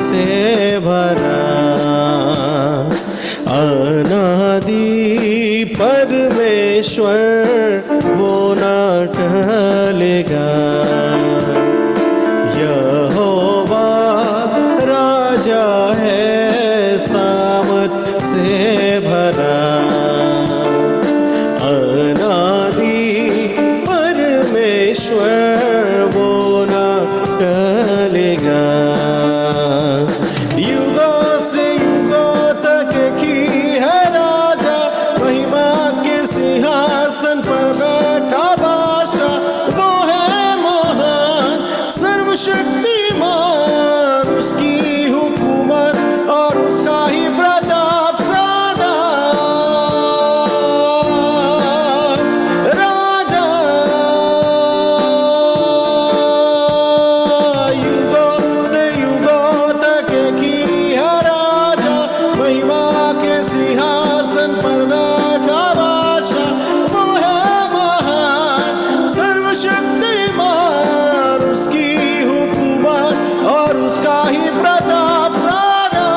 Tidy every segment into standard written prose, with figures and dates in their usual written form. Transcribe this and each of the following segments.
से भरा, अनादि परमेश्वर वो न टलेगा। यहोवा राजा है सामत से भरा, अनादि परमेश्वर वो न टलेगा। युगों से युगों तक की है राजा, महिमा के सिंहासन पर बैठा बादशाह। वो है महान सर्वशक्तिमान, उसकी हुकूमत और उसका ही प्रताप सदा। राजा युगों से युगों तक की है राजा, महिमा के सिंहासन पर बैठा बादशाह। वो है महान सर्वशक्तिमान, उसकी हुकूमत और उसका ही प्रताप सदा।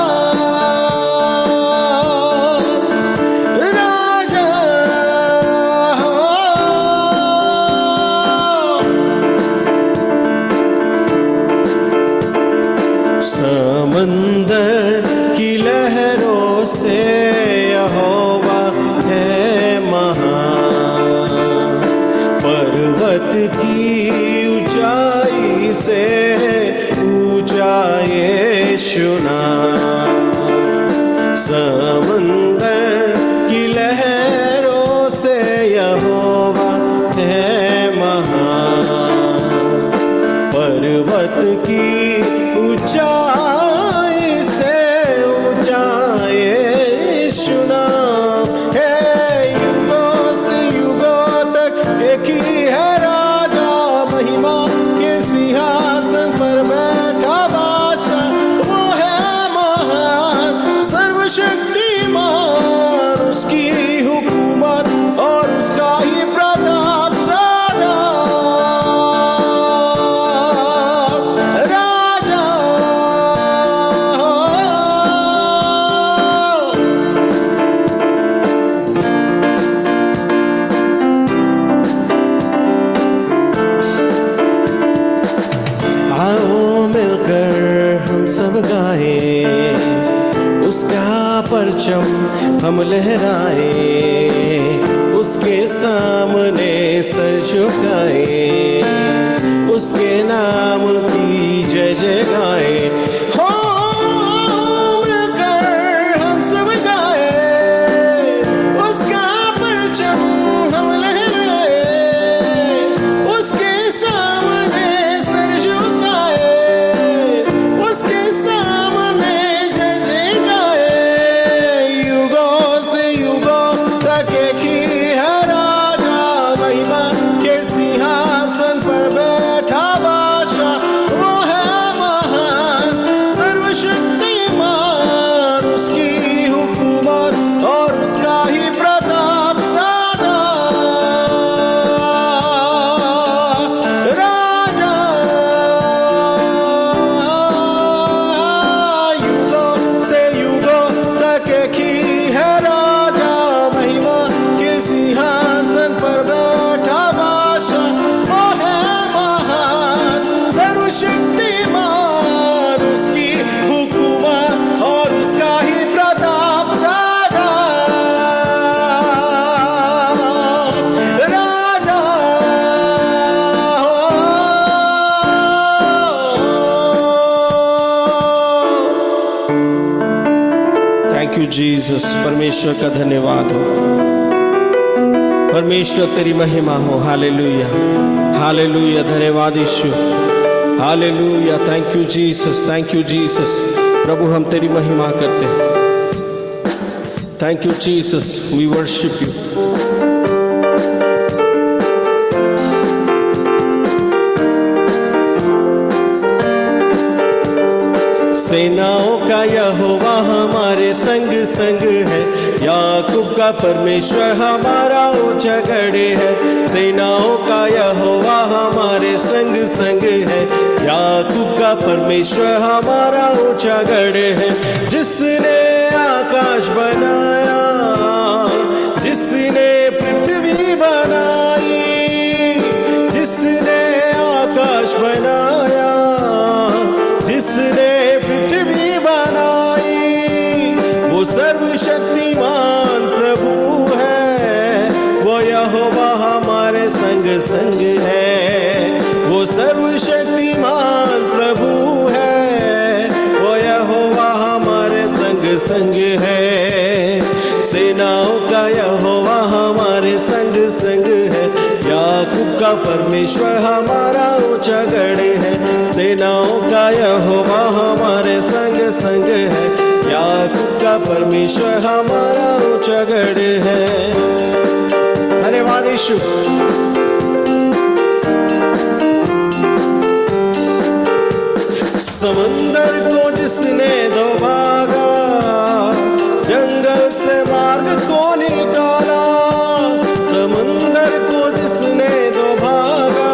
राजा समंदर की लहरों से यहोवा है महान, पर्वत की ऊंचाई से ऊंचा यीशु नाम। समंदर की लहरों से यहोवा है महान, पर्वत की ऊंचाई से ऊंचा यीशु नाम है। युगों से युगों तक एक ही है राजा, महिमा के सिंहासन पर बैठा बादशाह। वो है महान सर्वशक्तिमान, उसकी हुकूमत और उसका ही प्रताप सदा। राजा आओ मिलकर हम सब गाएं, उसका परचम हम लहराएं, उसके सामने सर झुकाएं, उसके नाम की जय जय गाएं। हो मिलकर हम सब गाएं, उसका परचम हम लहराएं, उसके सामने सर झुकाएं, उसके सामने जय जय गाएं। युगों से युगों तक एक ही है राजा, महिमा के सिंहासन पर बैठा बादशाह। वो है महान सर्वशक्तिमान, उसकी हुकूमत और उसका ही प्रताप सदा। राजा युगों से युगों तक एक ही है राजा, महिमा के सिंहासन पर बैठा बादशाह। वो है महान सर्वशक्तिमान, उसकी हुकूमत और उसका ही प्रताप सदा। राजा थैंक यू जीसस। परमेश्वर का धन्यवाद हो, परमेश्वर तेरी महिमा हो। हालेलुया हालेलुया, धन्यवाद यीशु। Hallelujah, thank you Jesus, thank you Jesus. प्रभु हम तेरी महिमा करते हैं। Thank you Jesus, we worship you. सेनाओं का यहोवा हमारे संग संग है, याकूब का परमेश्वर हमारा ऊंचा गढ़ है। सेनाओं का यहोवा हमारे संग संग है, याकूब का परमेश्वर हमारा ऊंचा गढ़ है। जिसने आकाश बनाया, जिसने पृथ्वी बनाई, जिसने आकाश बनाया, जिसने पृथ्वी बनाई, वो सर्वशक्तिमान प्रभु है, वो यहोवा हमारे संग संग है। वो सर्वशक्तिमान प्रभु है, वो यहोवा हमारे संग संग है। सेनाओं का यहोवा हमारे संग संग है, याकूब का परमेश्वर हमारा ऊंचा गढ़ है। सेनाओं का यहोवा हमारे संग संग है, याकूब का परमेश्वर हमारा ऊंचा गढ़ है। धन्यवाद यीशु। समंदर को जिसने दो भागा, जंगल से मार्ग को निकाला। समंदर को जिसने दो भागा,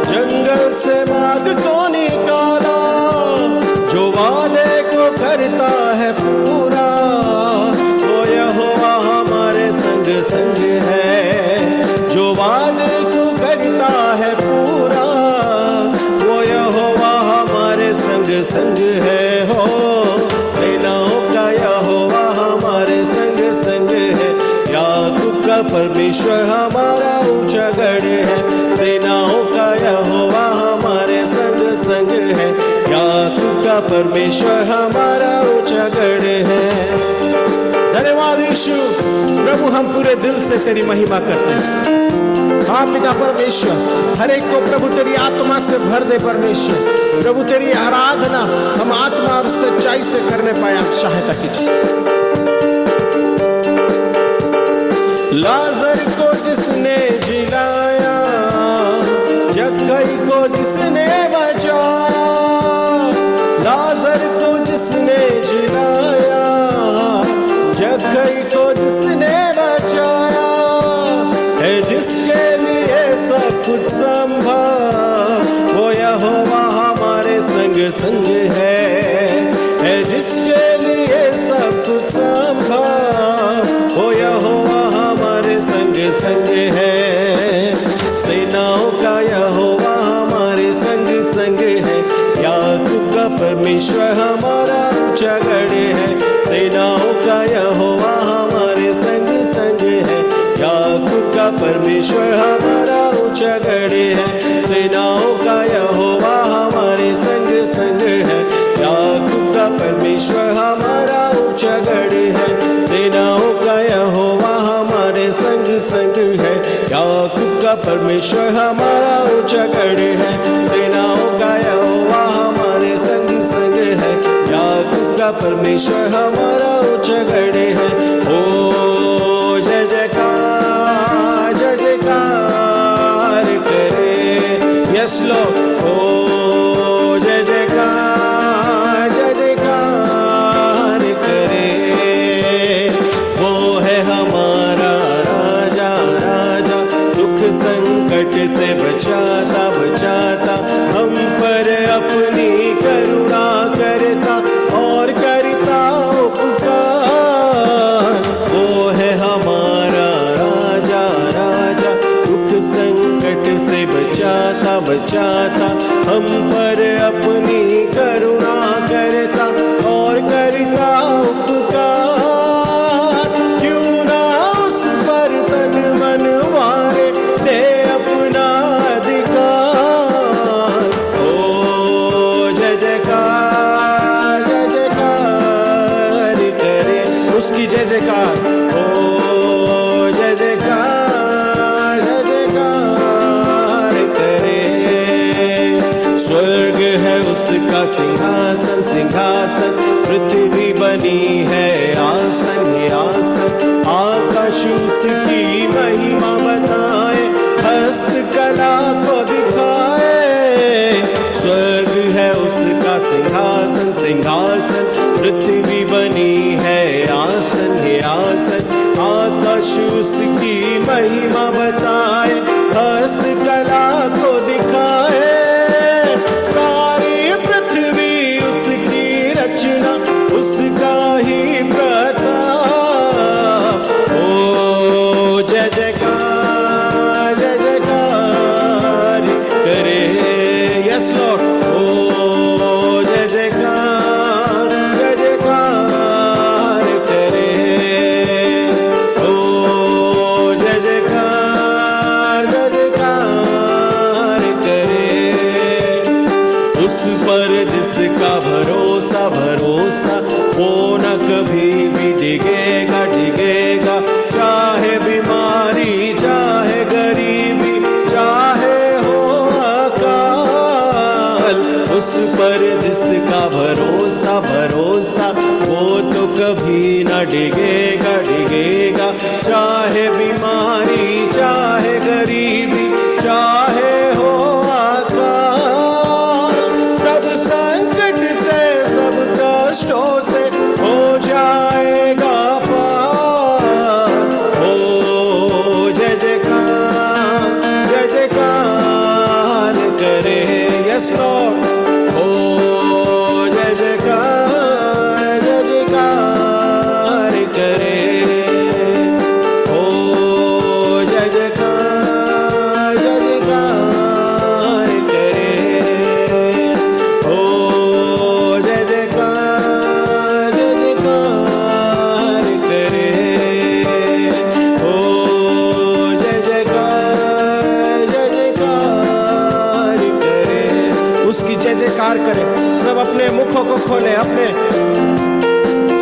जंगल से मार्ग को निकाला। जो वादे को करता है पूरा, वो यहोवा हमारे संग संग है। जो वादे को करता है पूरा, वो यहोवा हमारे संग संग है। हो सेनाओं का यहोवा हमारे संग संग है, याकूब का परमेश्वर हमारा ऊंचा गढ़ है। सेनाओं का यहोवा हमारे संग संग है, याकूब का परमेश्वर हमारा ऊंचा गढ़ है। धन्यवाद यीशु। प्रभु हम पूरे दिल से तेरी महिमा करते हैं। हाँ पिता परमेश्वर, हर एक को प्रभु तेरी आत्मा से भर दे परमेश्वर। प्रभु तेरी आराधना हम आत्मा और सच्चाई से करने पाए, आप सहायता कीजिए। लाजर को जिसने जिलाया, जक्कई को जिसने बचाया। लाजर को जिसने जिलाया, जक्कई को जिसने बचाया। है जिसके लिए सब कुछ संभव, वो यहोवा हमारे संग संग है जिसके लिए सब कुछ संभव, वो यहोवा हमारे संग संग है। सेनाओं का यहोवा हमारे संग संग है, याकूब का परमेश्वर हमारा ऊंचा गढ़ है। सेनाओं का यहोवा हमारे संग संग है, याकूब का परमेश्वर हमारा ऊंचा गढ़ है। सेनाओं का यहोवा हमारे संग संग है, याकूब का परमेश्वर हमारा ऊंचा गढ़ है। सेनाओं का यहोवा हमारे संग संग है, याकूब का परमेश्वर हमारा ऊंचा गढ़ है। सेनाओं का यहोवा हमारे संग संग है, याकूब का परमेश्वर हमारा ऊंचा गढ़ है। ओ जय जयकार, जय जयकार करे। Yes Lord. ओ जय जयकार, जय जयकार करे। वो है हमारा राजा राजा, दुख संकट से बचाता बचाता, हम पर अपनी करुणा करता और करता उपकार। वो है हमारा राजा राजा, दुख संकट से बचाता बचाता, हम पर अपनी करुणा करता और करता उपकार। क्यों ना उस पर तन मन वारे दे अपना अधिकार। ओ जय जयकार, जय जयकार करे। उसकी जय जयकार। ओ जय जयकार, जय जयकार करे। स्वर्ग है उसका सिंहासन सिंहासन, पृथ्वी बनी है आसन आसन। आकाश उसकी महिमा बताए, हस्तकला को दिखाए। स्वर्ग है उसका सिंहासन सिंहासन, पृथ्वी बनी है आसन है आसन, आकाश उसकी महिमा बताए, हस्तकला को दिखाए, सारी पृथ्वी उसकी रचना, उसका ही प्रताप। ओ जय जयकार जय जयकार करे, यस लॉर्ड। ओ जय जयकार जय जयकार करे, ओ जय जयकार जय जयकार करे। उस पर जिसका भरोसा भरोसा, वो न कभी भी डिगेगा डिगेगा, चाहे बीमारी चाहे गरीबी चाहे हो अकाल। उस पर जिसका भरोसा भरोसा, वो तो कभी न डिगेगा डिगेगा, चाहे बीमारी चाहे गरीबी चाहे हो अकाल। सब संकट से सब कष्टों से हो जाएगा पार। ओ जय जयकार करे, यस लॉर्ड। ओ जय जयकार करे, ओ जय जयकार करे, ओ जय जयकार करे, ओ जय जयकार करे। उसकी जय जयकार करें। सब अपने मुखों को खोले, अपने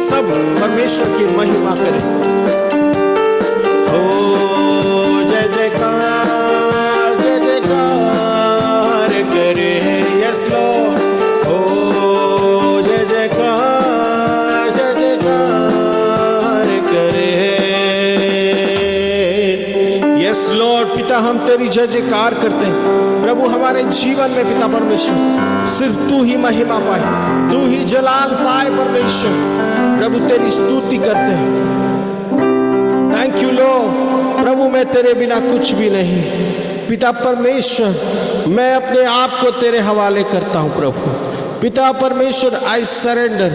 सब परमेश्वर की महिमा करें। ओ जय जयकार करे, यस लॉर्ड। ओ जय जयकार करे, यस लॉर्ड। पिता हम तेरी जय जयकार करते हैं प्रभु। हमारे जीवन में पिता परमेश्वर सिर्फ तू ही महिमा पाए, तू ही जलाल पाए परमेश्वर। प्रभु तेरी स्तुति करते हैं। Thank you Lord. प्रभु मैं तेरे बिना कुछ भी नहीं। पिता परमेश्वर मैं अपने आप को तेरे हवाले करता हूँ प्रभु। पिता परमेश्वर आई सरेंडर।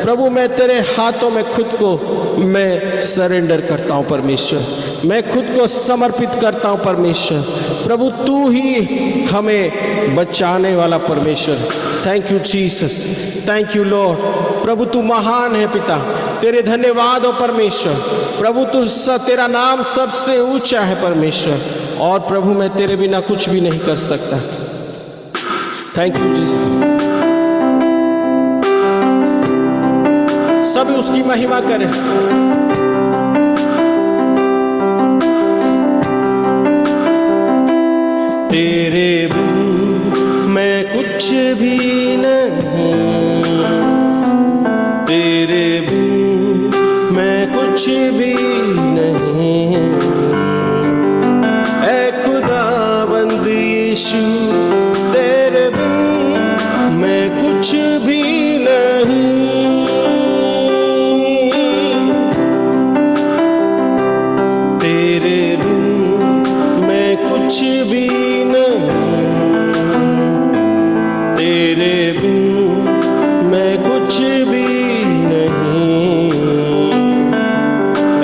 प्रभु मैं तेरे हाथों में खुद को मैं सरेंडर करता हूँ परमेश्वर। मैं खुद को समर्पित करता हूँ परमेश्वर। प्रभु तू ही हमें बचाने वाला परमेश्वर। Thank you Jesus, thank you Lord. प्रभु तू महान है पिता, तेरे धन्यवाद हो परमेश्वर। प्रभु तेरा नाम सबसे ऊंचा है परमेश्वर, और प्रभु मैं तेरे बिना कुछ भी नहीं कर सकता। Thank you Jesus. सभी उसकी महिमा करें। तेरे बिन मैं कुछ भी नहीं, तेरे बिन मैं कुछ भी नहीं। ऐ खुदावंद यीशु तेरे बिन मैं कुछ भी नहीं। तेरे बिन मैं कुछ भी नहीं, तेरे बिन मैं कुछ भी नहीं।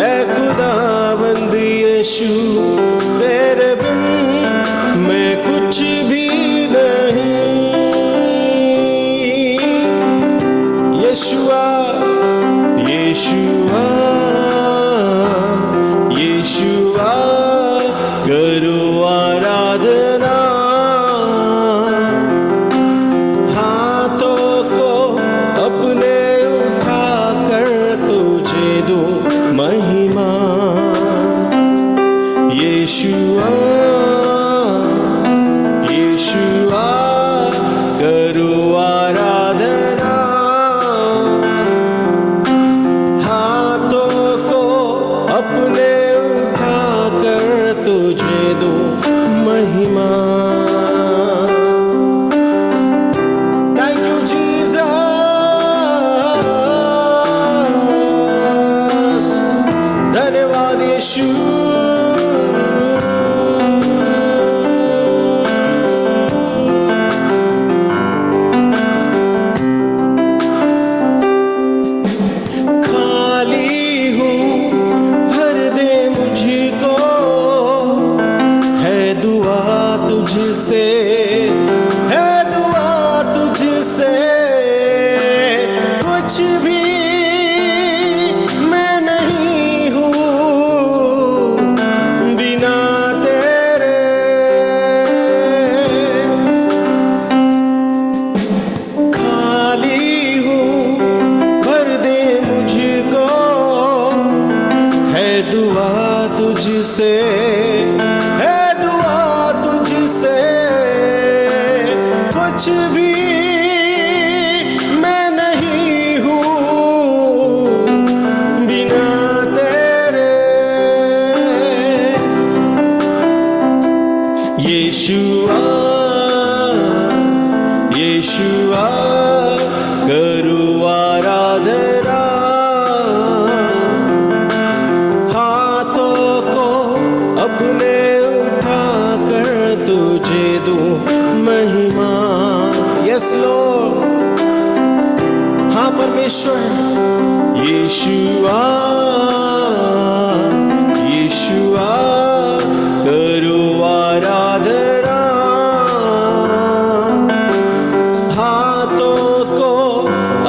ऐ खुदावंद यीशु तेरे बिन मैं कुछ भी नहीं। यीशुआ यीशुआ यीशुआ करो आराधना, हाथों को अपने उठाकर तुझे दो महिमा। यीशुआ यीशुआ करो आराधना, यीशु तुझसे है दुआ तुझसे, कुछ भी मैं नहीं हूँ बिना तेरे। यीशुआ यीशुआ करूँ आराधना, अपने उठा कर तुझे दूं महिमा। यस लॉर्ड, हाँ परमेश्वर। यीशुआ यीशुआ करूं आराधना, हाथों को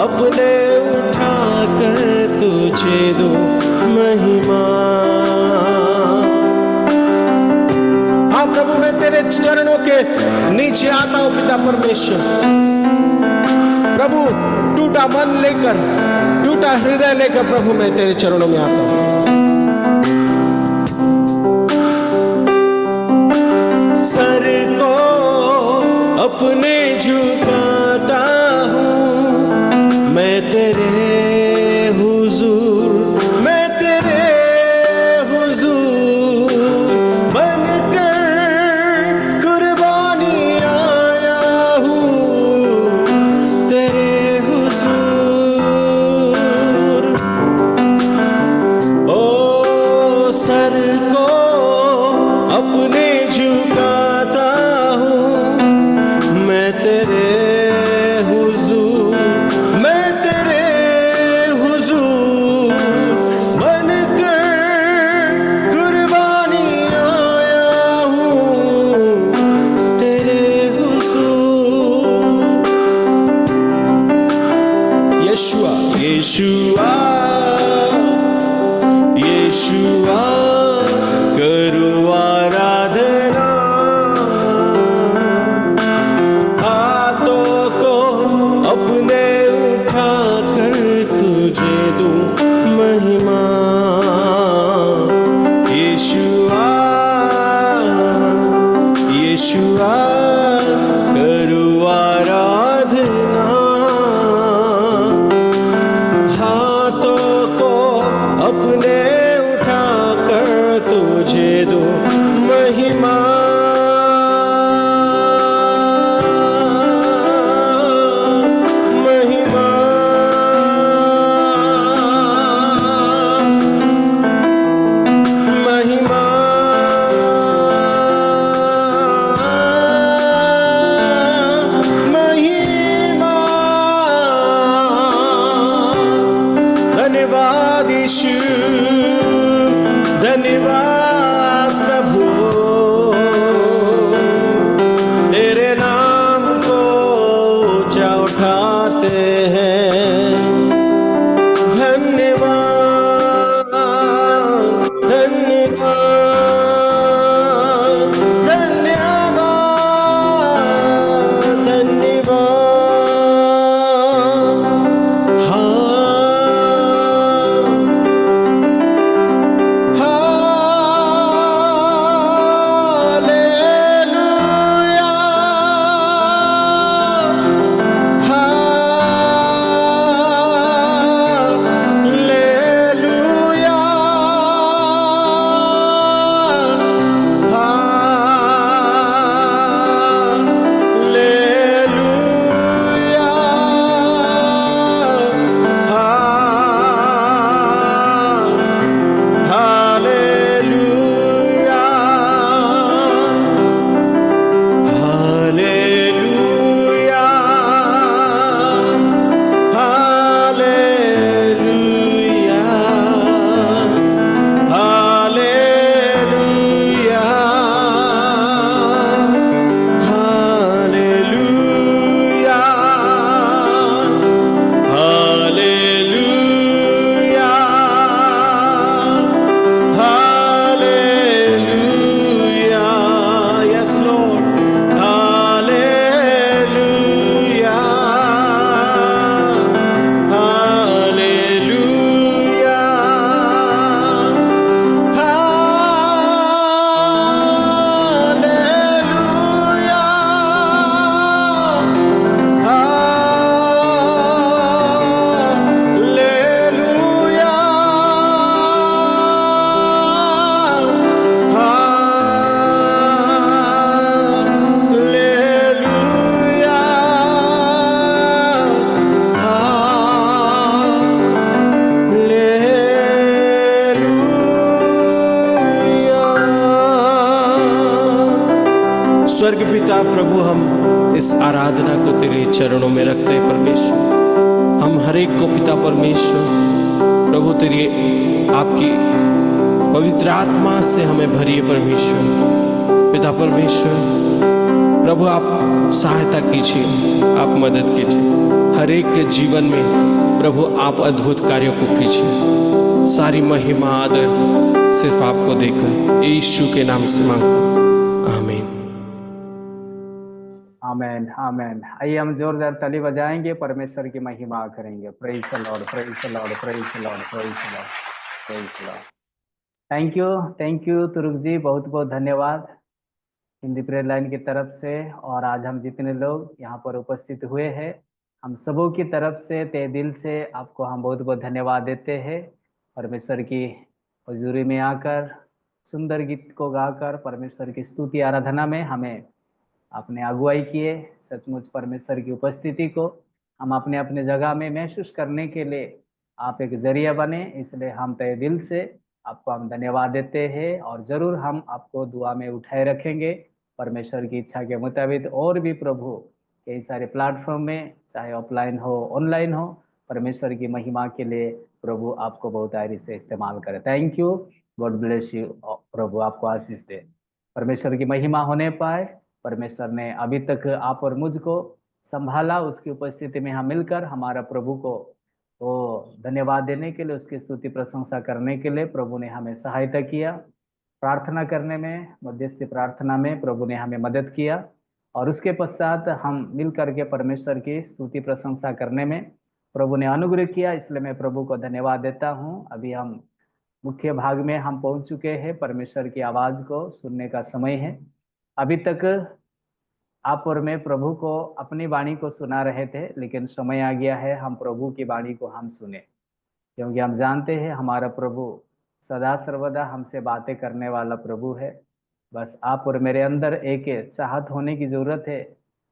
अपने उठा कर तुझे दूं महिमा। प्रभु मैं तेरे चरणों के नीचे आता हूं पिता परमेश्वर। प्रभु टूटा मन लेकर, टूटा हृदय लेकर प्रभु मैं तेरे चरणों में आता हूं। सर को अपने झुकाता हूं मैं तेरे हुजूर, मैं तेरे हुजूर बनकर सर को अपने झुकाता हूँ मैं तेरे हुजूर, मैं तेरे हुजूर बनकर कुर्बानी आया हूँ तेरे हुजूर। यीशुआ यीशुआ यीशुआ करूं आराधना, हाथों को अपने उठा कर तुझे दूं महिमा। यीशुआ यीशुआ करूं आराधना, हाथों को अपने उठा कर पिता प्रभु, हम इस आराधना को तेरे चरणों में रखते हैं परमेश्वर। हम हर एक को पिता परमेश्वर प्रभु तेरी आपकी पवित्र आत्मा से हमें भरिए परमेश्वर। पिता परमेश्वर प्रभु, आप सहायता कीजिए, आप मदद कीजिए हर एक के जीवन में। प्रभु आप अद्भुत कार्यों को कीजिए। सारी महिमा आदर सिर्फ आपको देकर यीशु के नाम से मांगता, आमीन। आमेन आमेन। आइए हम जोरदार ताली बजाएंगे, परमेश्वर की महिमा करेंगे। Praise the Lord, praise the Lord, praise the Lord, praise the Lord, praise the Lord. Thank you Turuk ji, बहुत बहुत धन्यवाद हिंदी प्रेयर लाइन की तरफ से। और आज हम जितने लोग यहाँ पर उपस्थित हुए हैं, हम सबों की तरफ से तहे दिल से आपको हम बहुत बहुत धन्यवाद देते हैं। परमेश्वर की हजूरी में आकर सुंदर गीत को गाकर परमेश्वर की स्तुति आराधना में हमें आपने अगुवाई किए। सचमुच परमेश्वर की उपस्थिति को हम अपने अपने जगह में महसूस करने के लिए आप एक जरिया बने, इसलिए हम तहे दिल से आपको हम धन्यवाद देते हैं। और ज़रूर हम आपको दुआ में उठाए रखेंगे परमेश्वर की इच्छा के मुताबिक। और भी प्रभु कई सारे प्लेटफॉर्म में, चाहे ऑफलाइन हो ऑनलाइन हो, परमेश्वर की महिमा के लिए प्रभु आपको बहुत आयरी से इस्तेमाल करे। Thank you, God bless you. प्रभु आपको आशीष दे, परमेश्वर की महिमा होने पाए। परमेश्वर ने अभी तक आप और मुझको संभाला, उसकी उपस्थिति में हम मिलकर हमारा प्रभु को वो धन्यवाद देने के लिए, उसकी स्तुति प्रशंसा करने के लिए प्रभु ने हमें सहायता किया। प्रार्थना करने में, मध्यस्थी प्रार्थना में प्रभु ने हमें मदद किया। और उसके पश्चात हम मिल करके परमेश्वर की स्तुति प्रशंसा करने में प्रभु ने अनुग्रह किया, इसलिए मैं प्रभु को धन्यवाद देता हूँ। अभी हम मुख्य भाग में हम पहुंच चुके हैं। परमेश्वर की आवाज़ को सुनने का समय है। अभी तक आप और मैं प्रभु को अपनी वाणी को सुना रहे थे, लेकिन समय आ गया है हम प्रभु की वाणी को हम सुने, क्योंकि हम जानते हैं हमारा प्रभु सदा सर्वदा हमसे बातें करने वाला प्रभु है। बस आप और मेरे अंदर एक चाहत होने की ज़रूरत है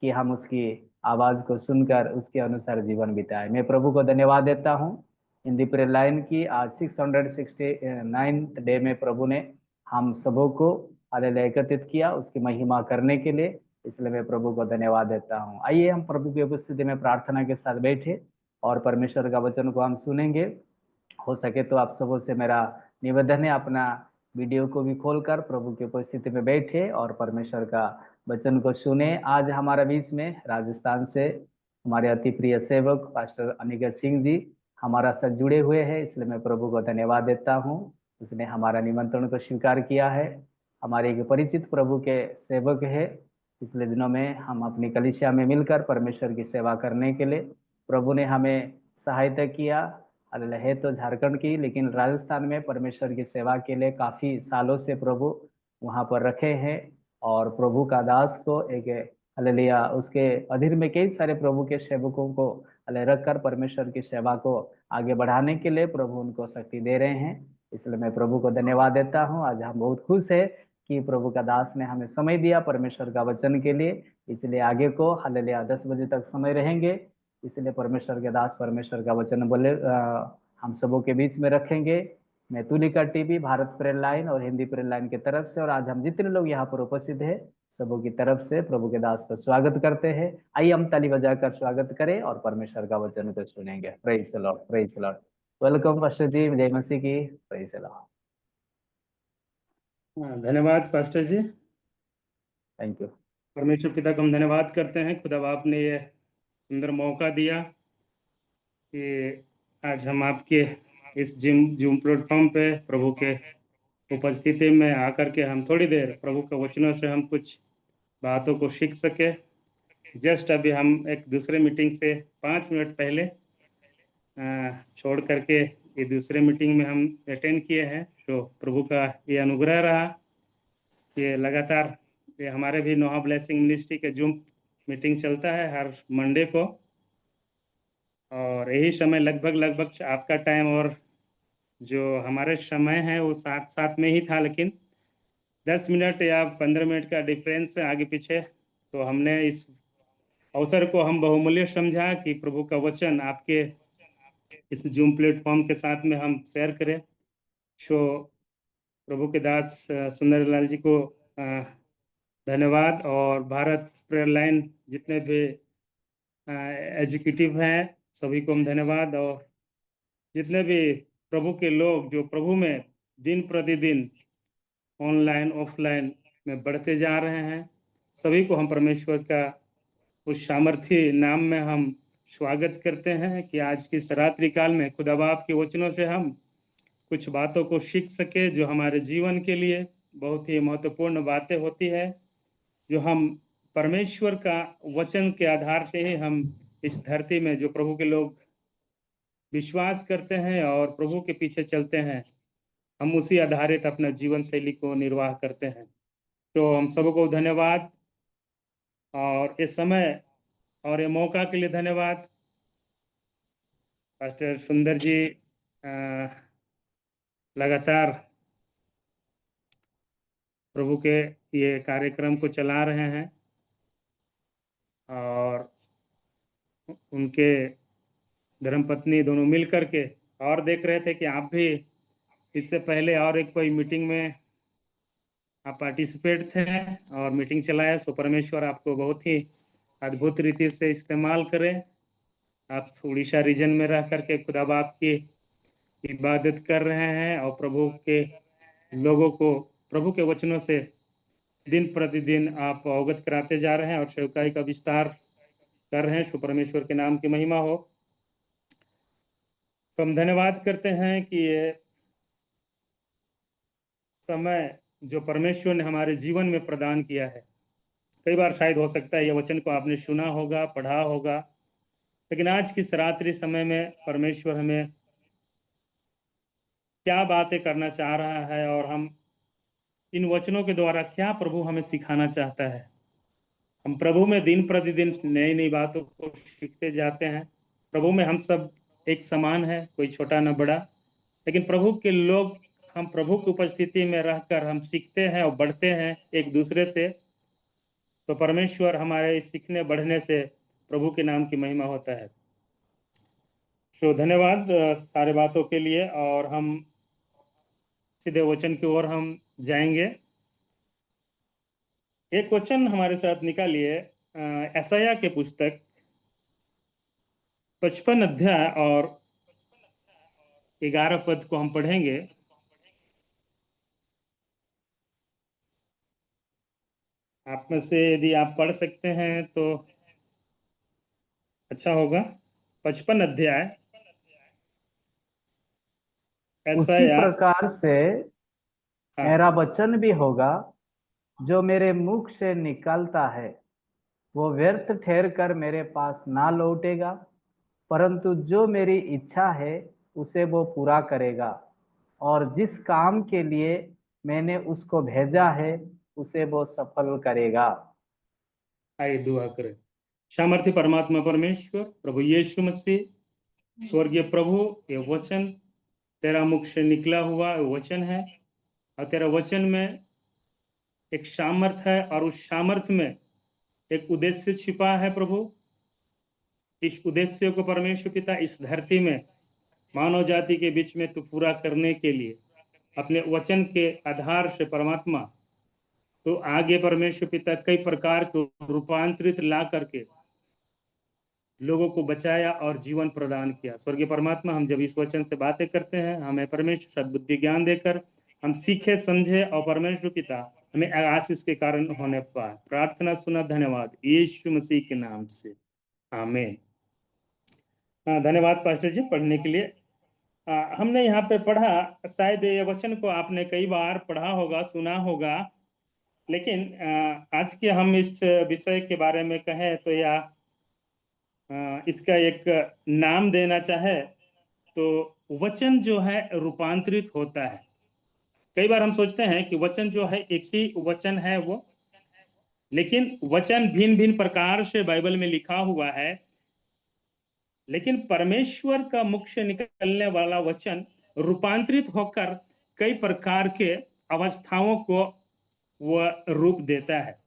कि हम उसकी आवाज़ को सुनकर उसके अनुसार जीवन बिताएं। मैं प्रभु को धन्यवाद देता हूँ। हिंदी प्रेयर लाइन की आज 669 डे में प्रभु ने हम सबों को हालेलुया एकत्रित किया उसकी महिमा करने के लिए, इसलिए मैं प्रभु को धन्यवाद देता हूँ। आइए हम प्रभु की उपस्थिति में प्रार्थना के साथ बैठे और परमेश्वर का वचन को हम सुनेंगे। हो सके तो आप सबों से मेरा निवेदन है, अपना वीडियो को भी खोलकर प्रभु की उपस्थिति में बैठे और परमेश्वर का वचन को सुने। आज हमारा बीच में राजस्थान से हमारे अति प्रिय सेवक पास्टर अनिकेत सिंह जी हमारा साथ जुड़े हुए हैं, इसलिए मैं प्रभु को धन्यवाद देता हूँ। उसने हमारा निमंत्रण को स्वीकार किया है। हमारे एक परिचित प्रभु के सेवक है। पिछले दिनों में हम अपनी कलीसिया में मिलकर परमेश्वर की सेवा करने के लिए प्रभु ने हमें सहायता किया। हालेलुया, है तो झारखंड की, लेकिन राजस्थान में परमेश्वर की सेवा के लिए काफ़ी सालों से प्रभु वहाँ पर रखे हैं। और प्रभु का दास को एक हालेलुया उसके अधीन में कई सारे प्रभु के सेवकों को रखकर परमेश्वर की सेवा को आगे बढ़ाने के लिए प्रभु उनको शक्ति दे रहे हैं, इसलिए मैं प्रभु को धन्यवाद देता हूँ। आज हम बहुत खुश है कि प्रभु का दास ने हमें समय दिया परमेश्वर का वचन के लिए, इसलिए आगे को हालेलुया 10 बजे तक समय रहेंगे। इसलिए परमेश्वर के दास परमेश्वर का वचन बोले हम सबों के बीच में रखेंगे। मैं Tulika TV, Bharat prayer line और हिंदी प्रेयर लाइन की तरफ से और आज हम जितने लोग यहाँ पर उपस्थित हैं सबों की तरफ से प्रभु के दास को स्वागत करते हैं। आइए हम ताली बजाकर स्वागत करें और परमेश्वर का वचन को सुनेंगे। Praise the Lord, praise the Lord. Welcome pastor ji, जय मसीह की। Praise the Lord. धन्यवाद पास्टर जी। Thank you. परमेश्वर पिता को हम धन्यवाद करते हैं, खुदा बाप ने ये सुंदर मौका दिया कि आज हम आपके इस जूम प्लेटफॉर्म पे प्रभु के उपस्थिति में आकर के हम थोड़ी देर प्रभु के वचनों से हम कुछ बातों को सीख सके। जस्ट अभी हम एक दूसरे मीटिंग से 5 मिनट पहले छोड़ करके ये दूसरे मीटिंग में हम अटेंड किए हैं। तो प्रभु का ये अनुग्रह रहा कि लगातार ये हमारे भी नोहा ब्लेसिंग मिनिस्ट्री के जूम मीटिंग चलता है हर मंडे को, और यही समय लगभग आपका टाइम और जो हमारे समय है वो साथ साथ में ही था, लेकिन 10 मिनट या 15 मिनट का डिफरेंस आगे पीछे। तो हमने इस अवसर को हम बहुमूल्य समझा कि प्रभु का वचन आपके इस जूम प्लेटफॉर्म के साथ में हम शेयर करें। सो प्रभु के दास सुंदरलाल जी को धन्यवाद। और भारत प्रेयर लाइन जितने भी एजुकेटिव हैं सभी को हम धन्यवाद। और जितने भी प्रभु के लोग जो प्रभु में दिन प्रतिदिन ऑनलाइन ऑफलाइन में बढ़ते जा रहे हैं, सभी को हम परमेश्वर का उस सामर्थी नाम में हम स्वागत करते हैं कि आज की इस रात्रि काल में खुदा बाप के वचनों से हम कुछ बातों को सीख सके जो हमारे जीवन के लिए बहुत ही महत्वपूर्ण बातें होती है, जो हम परमेश्वर का वचन के आधार से ही हम इस धरती में जो प्रभु के लोग विश्वास करते हैं और प्रभु के पीछे चलते हैं, हम उसी आधारित अपना जीवन शैली को निर्वाह करते हैं। तो हम सबको धन्यवाद और इस समय और ये मौका के लिए धन्यवाद। पास्टर सुंदर जी लगातार प्रभु के ये कार्यक्रम को चला रहे हैं और उनके धर्मपत्नी दोनों मिल करके, और देख रहे थे कि आप भी इससे पहले और एक कोई मीटिंग में आप पार्टिसिपेट थे और मीटिंग चलाया। सो परमेश्वर आपको बहुत ही अद्भुत रीति से इस्तेमाल करें। आप उड़ीसा रीजन में रह करके खुदा बाप की इबादत कर रहे हैं और प्रभु के लोगों को प्रभु के वचनों से दिन प्रतिदिन आप अवगत कराते जा रहे हैं और सेवकाई का विस्तार कर रहे हैं। सो परमेश्वर के नाम की महिमा हो। तो हम धन्यवाद करते हैं कि ये समय जो परमेश्वर ने हमारे जीवन में प्रदान किया है, कई बार शायद हो सकता है ये वचन को आपने सुना होगा, पढ़ा होगा, लेकिन आज की रात्रि समय में परमेश्वर हमें क्या बातें करना चाह रहा है और हम इन वचनों के द्वारा क्या प्रभु हमें सिखाना चाहता है। हम प्रभु में दिन प्रतिदिन नई नई बातों को सीखते जाते हैं। प्रभु में हम सब एक समान है, कोई छोटा न बड़ा, लेकिन प्रभु के लोग हम प्रभु की उपस्थिति में रहकर हम सीखते हैं और बढ़ते हैं एक दूसरे से। तो परमेश्वर हमारे सीखने बढ़ने से प्रभु के नाम की महिमा होता है। सो धन्यवाद सारे बातों के लिए। और हम सीधे वचन की ओर हम जाएंगे। एक वचन हमारे साथ निकालिए यशायाह के पुस्तक 55 अध्याय और 11 पद को हम पढ़ेंगे। आप में से यदि आप पढ़ सकते हैं तो अच्छा होगा। 55 अध्याय उसी यशायाह। प्रकार से हाँ, मेरा वचन भी होगा जो मेरे मुख से निकलता है, वो व्यर्थ ठहर कर मेरे पास ना लौटेगा, परंतु जो मेरी इच्छा है उसे वो पूरा करेगा, और जिस काम के लिए मैंने उसको भेजा है उसे वो सफल करेगा। आइए दुआ करें। सामर्थ्य परमात्मा परमेश्वर प्रभु यीशु मसीह स्वर्गीय प्रभु, ये वचन तेरा मुख से निकला हुआ वचन है और तेरा वचन में एक सामर्थ है और उस सामर्थ में एक उद्देश्य छिपा है। प्रभु, इस उद्देश्य को परमेश्वर पिता इस धरती में मानव जाति के बीच में तू पूरा करने के लिए अपने वचन के आधार से परमात्मा तो आगे परमेश्वर पिता कई प्रकार को रूपांतरित ला करके लोगों को बचाया और जीवन प्रदान किया। स्वर्गीय परमात्मा, हम जब इस वचन से बातें करते हैं, हमें परमेश्वर सद्बुद्धि ज्ञान देकर हम सीखे समझे और परमेश्वर पिता हमें आशीष के कारण होने पाए। प्रार्थना सुना, धन्यवाद यीशु मसीह के नाम से, आमीन। धन्यवाद पास्टर जी पढ़ने के लिए। हमने यहाँ पे पढ़ा, शायद ये वचन को आपने कई बार पढ़ा होगा, सुना होगा, लेकिन आज के हम इस विषय के बारे में कहें तो या इसका एक नाम देना चाहे तो वचन जो है रूपांतरित होता है। कई बार हम सोचते हैं कि वचन जो है एक ही वचन है वो, लेकिन वचन भिन्न भिन्न प्रकार से बाइबल में लिखा हुआ है, लेकिन परमेश्वर का मुख से निकलने वाला वचन रूपांतरित होकर कई प्रकार के अवस्थाओं को वह रूप देता है।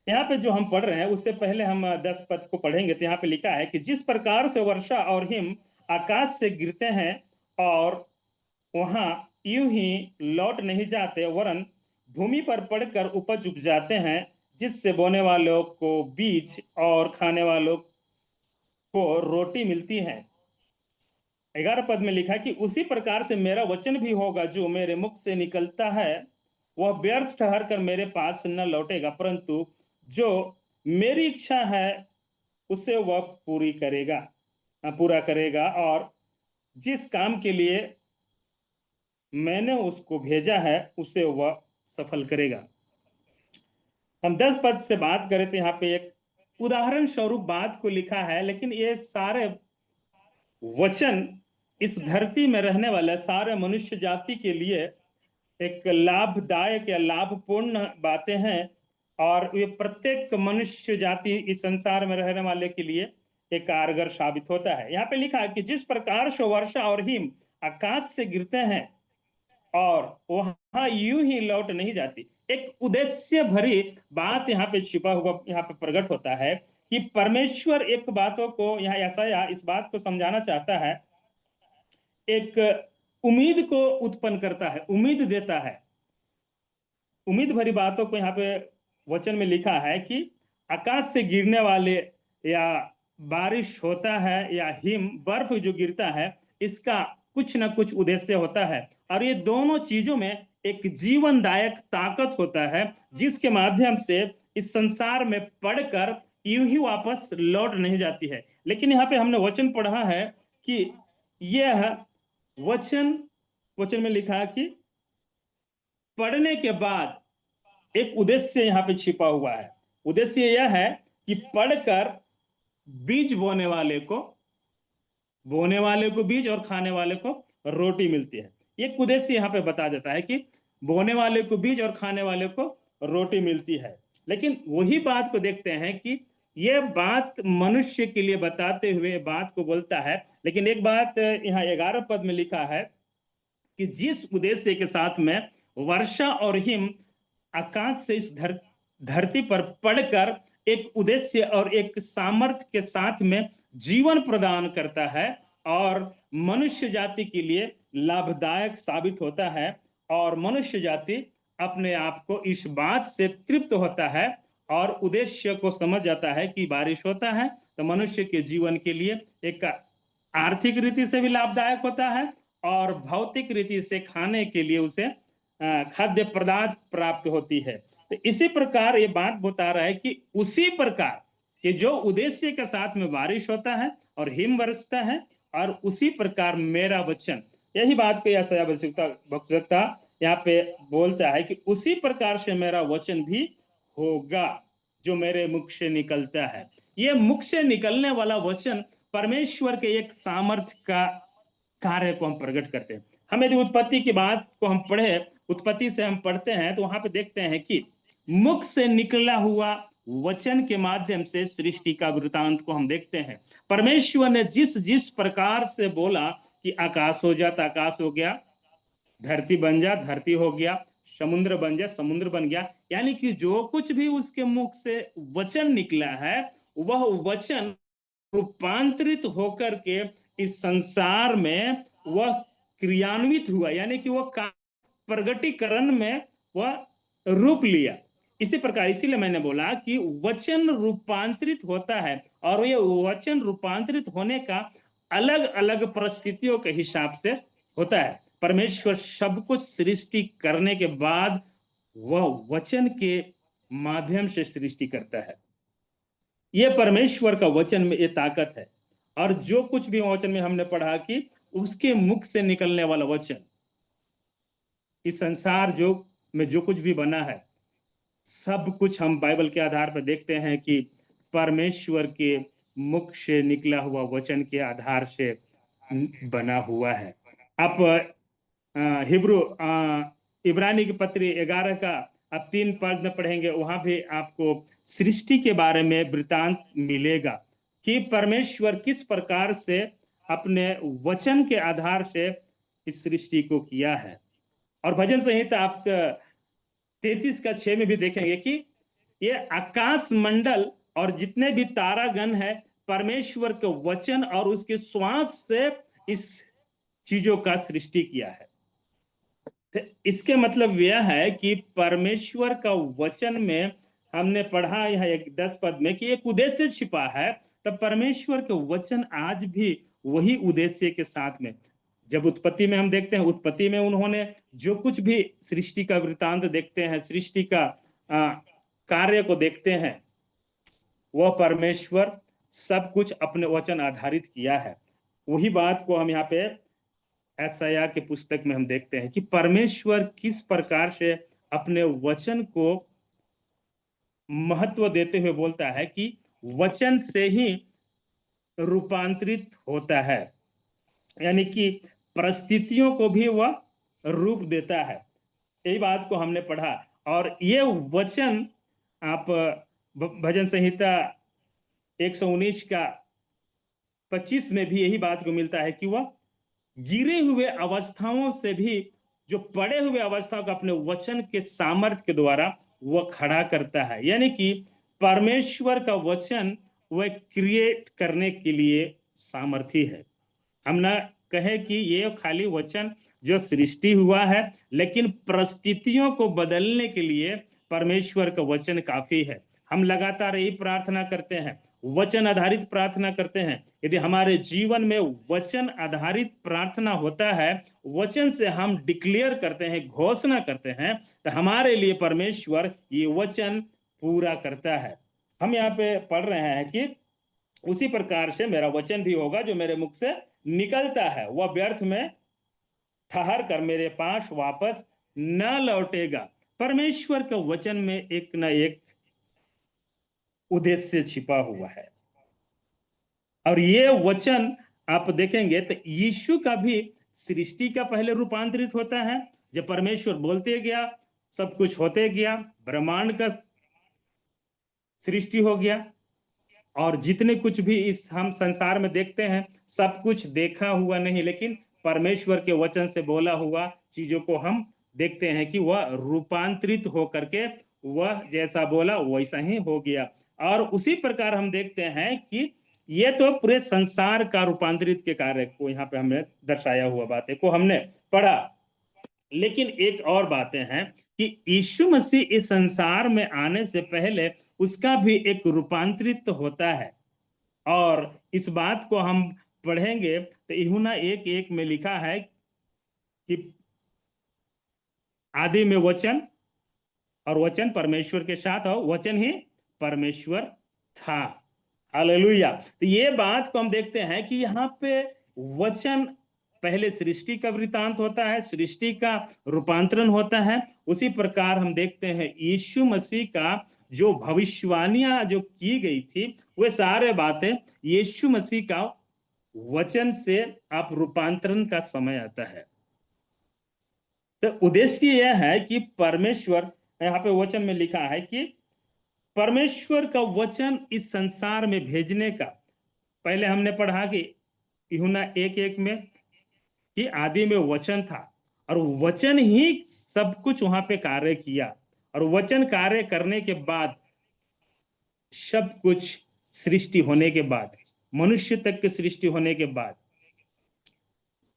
यहाँ पे जो हम पढ़ रहे हैं उससे पहले हम 10 पद को पढ़ेंगे। तो यहाँ पे लिखा है कि जिस प्रकार से वर्षा और हिम आकाश से गिरते हैं और वहां यूं ही लौट नहीं जाते, वरन भूमि पर पड़कर उपज उपजाते हैं, जिससे बोने वालों को बीज और खाने वालों को रोटी मिलती है। 11 पद में लिखा कि उसी प्रकार से मेरा वचन भी होगा जो मेरे मुख से निकलता है, वह व्यर्थ ठहर कर मेरे पास न लौटेगा, परंतु जो मेरी इच्छा है उसे वह पूरा करेगा, और जिस काम के लिए मैंने उसको भेजा है उसे वह सफल करेगा। हम 10 पद से बात करें तो यहाँ पे एक उदाहरण स्वरूप बात को लिखा है, लेकिन ये सारे वचन इस धरती में रहने वाले सारे मनुष्य जाति के लिए एक लाभदायक या लाभपूर्ण बातें हैं, और ये प्रत्येक मनुष्य जाति इस संसार में रहने वाले के लिए एक कारगर साबित होता है। यहाँ पे लिखा है कि जिस प्रकार से वर्षा और हिम आकाश से गिरते हैं और वहां यूं ही लौट नहीं जाती, एक उद्देश्य भरी बात यहाँ पे छिपा हुआ यहाँ पे प्रकट होता है कि परमेश्वर एक बातों को यहाँ यशायाह इस बात को समझाना चाहता है, एक उम्मीद को उत्पन्न करता है, उम्मीद देता है। उम्मीद भरी बातों को यहाँ पे वचन में लिखा है कि आकाश से गिरने वाले या बारिश होता है या हिम बर्फ जो गिरता है, इसका कुछ ना कुछ उद्देश्य होता है, और ये दोनों चीजों में एक जीवनदायक ताकत होता है, जिसके माध्यम से इस संसार में पढ़कर यूं ही वापस लौट नहीं जाती है। लेकिन यहाँ पे हमने वचन पढ़ा है कि यह वचन में लिखा है कि पढ़ने के बाद एक उद्देश्य यहाँ पे छिपा हुआ है। उद्देश्य यह है कि पढ़कर बीज बोने वाले को बीज और खाने वाले को रोटी मिलती है। एक उद्देश्य यहाँ पे बता देता है कि बोने वाले को बीज और खाने वाले को रोटी मिलती है। लेकिन वही बात को देखते हैं कि यह बात मनुष्य के लिए बताते हुए बात को बोलता है, लेकिन एक बात यहाँ 11 पद में लिखा है कि जिस उद्देश्य के साथ में वर्षा और हिम आकाश से इस धरती पर पड़कर एक उद्देश्य और एक सामर्थ्य के साथ में जीवन प्रदान करता है और मनुष्य जाति के लिए लाभदायक साबित होता है, और मनुष्य जाति अपने आप को इस बात से तृप्त होता है और उद्देश्य को समझ जाता है कि बारिश होता है तो मनुष्य के जीवन के लिए एक आर्थिक रीति से भी लाभदायक होता है और भौतिक रीति से खाने के लिए उसे खाद्य पदार्थ प्राप्त होती है। तो इसी प्रकार ये बात बता रहा है कि उसी प्रकार ये जो उद्देश्य के साथ में बारिश होता है और हिम बरसता है, और उसी प्रकार मेरा वचन, यही बात को यशायाह भविष्यवक्ता यहाँ पे बोलता है कि उसी प्रकार से मेरा वचन भी होगा जो मेरे मुख से निकलता है। ये मुख से निकलने वाला वचन परमेश्वर के एक सामर्थ्य का कार्य को हम प्रकट करते हैं। हम यदि उत्पत्ति की बात को हम पढ़े, उत्पत्ति से हम पढ़ते हैं तो वहां पे देखते हैं कि मुख से निकला हुआ वचन के माध्यम से सृष्टि का वृतांत को हम देखते हैं। परमेश्वर ने जिस जिस प्रकार से बोला कि आकाश हो जा तो आकाश हो गया, धरती बन जा धरती हो गया, समुद्र बन जा समुद्र बन गया, यानी कि जो कुछ भी उसके मुख से वचन निकला है वह वचन रूपांतरित होकर के इस संसार में वह क्रियान्वित हुआ, यानी कि वह प्रगटीकरण में वह रूप लिया। इसी प्रकार इसीलिए मैंने बोला कि वचन रूपांतरित होता है और ये वचन रूपांतरित होने का अलग अलग परिस्थितियों के हिसाब से होता है। परमेश्वर सब कुछ सृष्टि करने के बाद वह वचन के माध्यम से सृष्टि करता है। यह परमेश्वर का वचन में ये ताकत है, और जो कुछ भी वचन में हमने पढ़ा कि उसके मुख से निकलने वाला वचन, इस संसार में जो कुछ भी बना है सब कुछ हम बाइबल के आधार पर देखते हैं कि परमेश्वर के मुख से निकला हुआ वचन के आधार से बना हुआ है। आप इब्रानी की पत्री 11 का आप 3 पद में पढ़ेंगे, वहां भी आपको सृष्टि के बारे में वृतांत मिलेगा कि परमेश्वर किस प्रकार से अपने वचन के आधार से इस सृष्टि को किया है। और भजन संहिता आप 33:6 में भी देखेंगे कि ये आकाश मंडल और जितने भी तारागण है परमेश्वर के वचन और उसके श्वास से इस चीजों का सृष्टि किया है। तो इसके मतलब यह है कि परमेश्वर का वचन में हमने पढ़ा यह 10 पद में कि एक उद्देश्य छिपा है, तब परमेश्वर के वचन आज भी वही उद्देश्य के साथ में। जब उत्पत्ति में हम देखते हैं, उत्पत्ति में उन्होंने जो कुछ भी सृष्टि का वृतांत देखते हैं, सृष्टि का कार्य को देखते हैं, वह परमेश्वर सब कुछ अपने वचन आधारित किया है। वही बात को हम यहाँ पे यशायाह के पुस्तक में हम देखते हैं कि परमेश्वर किस प्रकार से अपने वचन को महत्व देते हुए बोलता है कि वचन से ही रूपांतरित होता है, यानी कि परिस्थितियों को भी वह रूप देता है। यही बात को हमने पढ़ा, और ये वचन आप भजन संहिता 119 का 25 में भी यही बात को मिलता है कि वह गिरे हुए अवस्थाओं से भी, जो पड़े हुए अवस्थाओं को अपने वचन के सामर्थ्य के द्वारा वह खड़ा करता है। यानी कि परमेश्वर का वचन वह क्रिएट करने के लिए सामर्थी है। हम ना कहे कि ये खाली वचन जो सृष्टि हुआ है, लेकिन परिस्थितियों को बदलने के लिए परमेश्वर का वचन काफी है। हम लगातार यही प्रार्थना करते हैं, वचन आधारित प्रार्थना करते हैं। यदि हमारे जीवन में वचन आधारित प्रार्थना होता है, वचन से हम डिक्लेयर करते हैं, घोषणा करते हैं, तो हमारे लिए परमेश्वर ये वचन पूरा करता है। हम यहाँ पे पढ़ रहे हैं कि उसी प्रकार से मेरा वचन भी होगा जो मेरे मुख से निकलता है, वह व्यर्थ में ठहर कर मेरे पास वापस न लौटेगा। परमेश्वर के वचन में एक न एक उद्देश्य छिपा हुआ है, और ये वचन आप देखेंगे तो यीशु का भी सृष्टि का पहले रूपांतरित होता है। जब परमेश्वर बोलते गया, सब कुछ होते गया, ब्रह्मांड का सृष्टि हो गया, और जितने कुछ भी इस हम संसार में देखते हैं, सब कुछ देखा हुआ नहीं, लेकिन परमेश्वर के वचन से बोला हुआ चीजों को हम देखते हैं कि वह रूपांतरित हो करके वह जैसा बोला वैसा ही हो गया। और उसी प्रकार हम देखते हैं कि ये तो पूरे संसार का रूपांतरित के कार्य को यहाँ पे हमने दर्शाया हुआ बातें को हमने पढ़ा। लेकिन एक और बातें हैं कि यीशु मसीह इस संसार में आने से पहले उसका भी एक रूपांतरित होता है, और इस बात को हम पढ़ेंगे तो यूहन्ना 1:1 में लिखा है कि आदि में वचन, और वचन परमेश्वर के साथ, और वचन ही परमेश्वर था। हालेलुया। तो ये बात को हम देखते हैं कि यहाँ पे वचन पहले सृष्टि का वृतांत होता है, सृष्टि का रूपांतरण होता है। उसी प्रकार हम देखते हैं यीशु मसीह का जो भविष्यवाणियां जो की गई थी, वे सारे बातें यीशु मसीह का वचन से आप रूपांतरण का समय आता है। तो उद्देश्य यह है कि परमेश्वर, यहाँ पे वचन में लिखा है कि परमेश्वर का वचन इस संसार में भेजने का, पहले हमने पढ़ा कि यूहन्ना 1:1 में कि आदि में वचन था, और वचन ही सब कुछ वहां पे कार्य किया, और वचन कार्य करने के बाद, सब कुछ सृष्टि होने के बाद, मनुष्य तक की सृष्टि होने के बाद,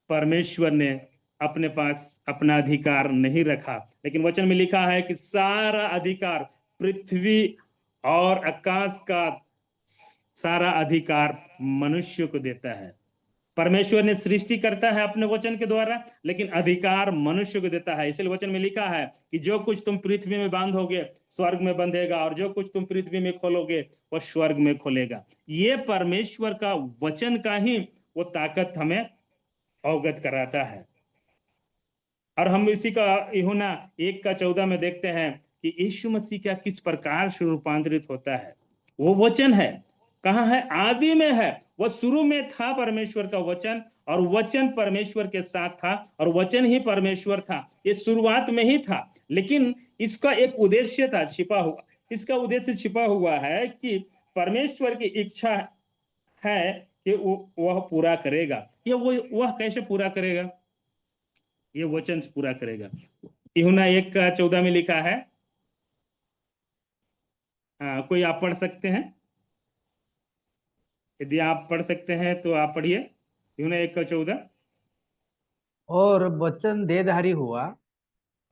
परमेश्वर ने अपने पास अपना अधिकार नहीं रखा, लेकिन वचन में लिखा है कि सारा अधिकार, पृथ्वी और आकाश का सारा अधिकार मनुष्य को देता है। परमेश्वर ने सृष्टि करता है अपने वचन के द्वारा, लेकिन अधिकार मनुष्य को देता है। इसलिए वचन में लिखा है कि जो कुछ तुम पृथ्वी में बांधोगे स्वर्ग में बंधेगा, और जो कुछ तुम पृथ्वी में खोलोगे वो स्वर्ग में खोलेगा। ये परमेश्वर का वचन का ही वो ताकत हमें अवगत कराता है। और हम इसी का यूहन्ना 1:14 में देखते हैं कि यीशु मसीह का किस प्रकार से रूपांतरित होता है। वो वचन है, कहाँ है? आदि में है। वह शुरू में था परमेश्वर का वचन, और वचन परमेश्वर के साथ था, और वचन ही परमेश्वर था। ये शुरुआत में ही था, लेकिन इसका एक उद्देश्य था छिपा हुआ। इसका उद्देश्य छिपा हुआ है कि परमेश्वर की इच्छा है कि वह पूरा करेगा। ये वह कैसे पूरा करेगा? ये वचन पूरा करेगा। यूहन्ना 1:14 में लिखा है, कोई आप पढ़ सकते हैं? यदि आप पढ़ सकते हैं तो आप पढ़िए यूहन्ना 1:14। और वचन देहधारी हुआ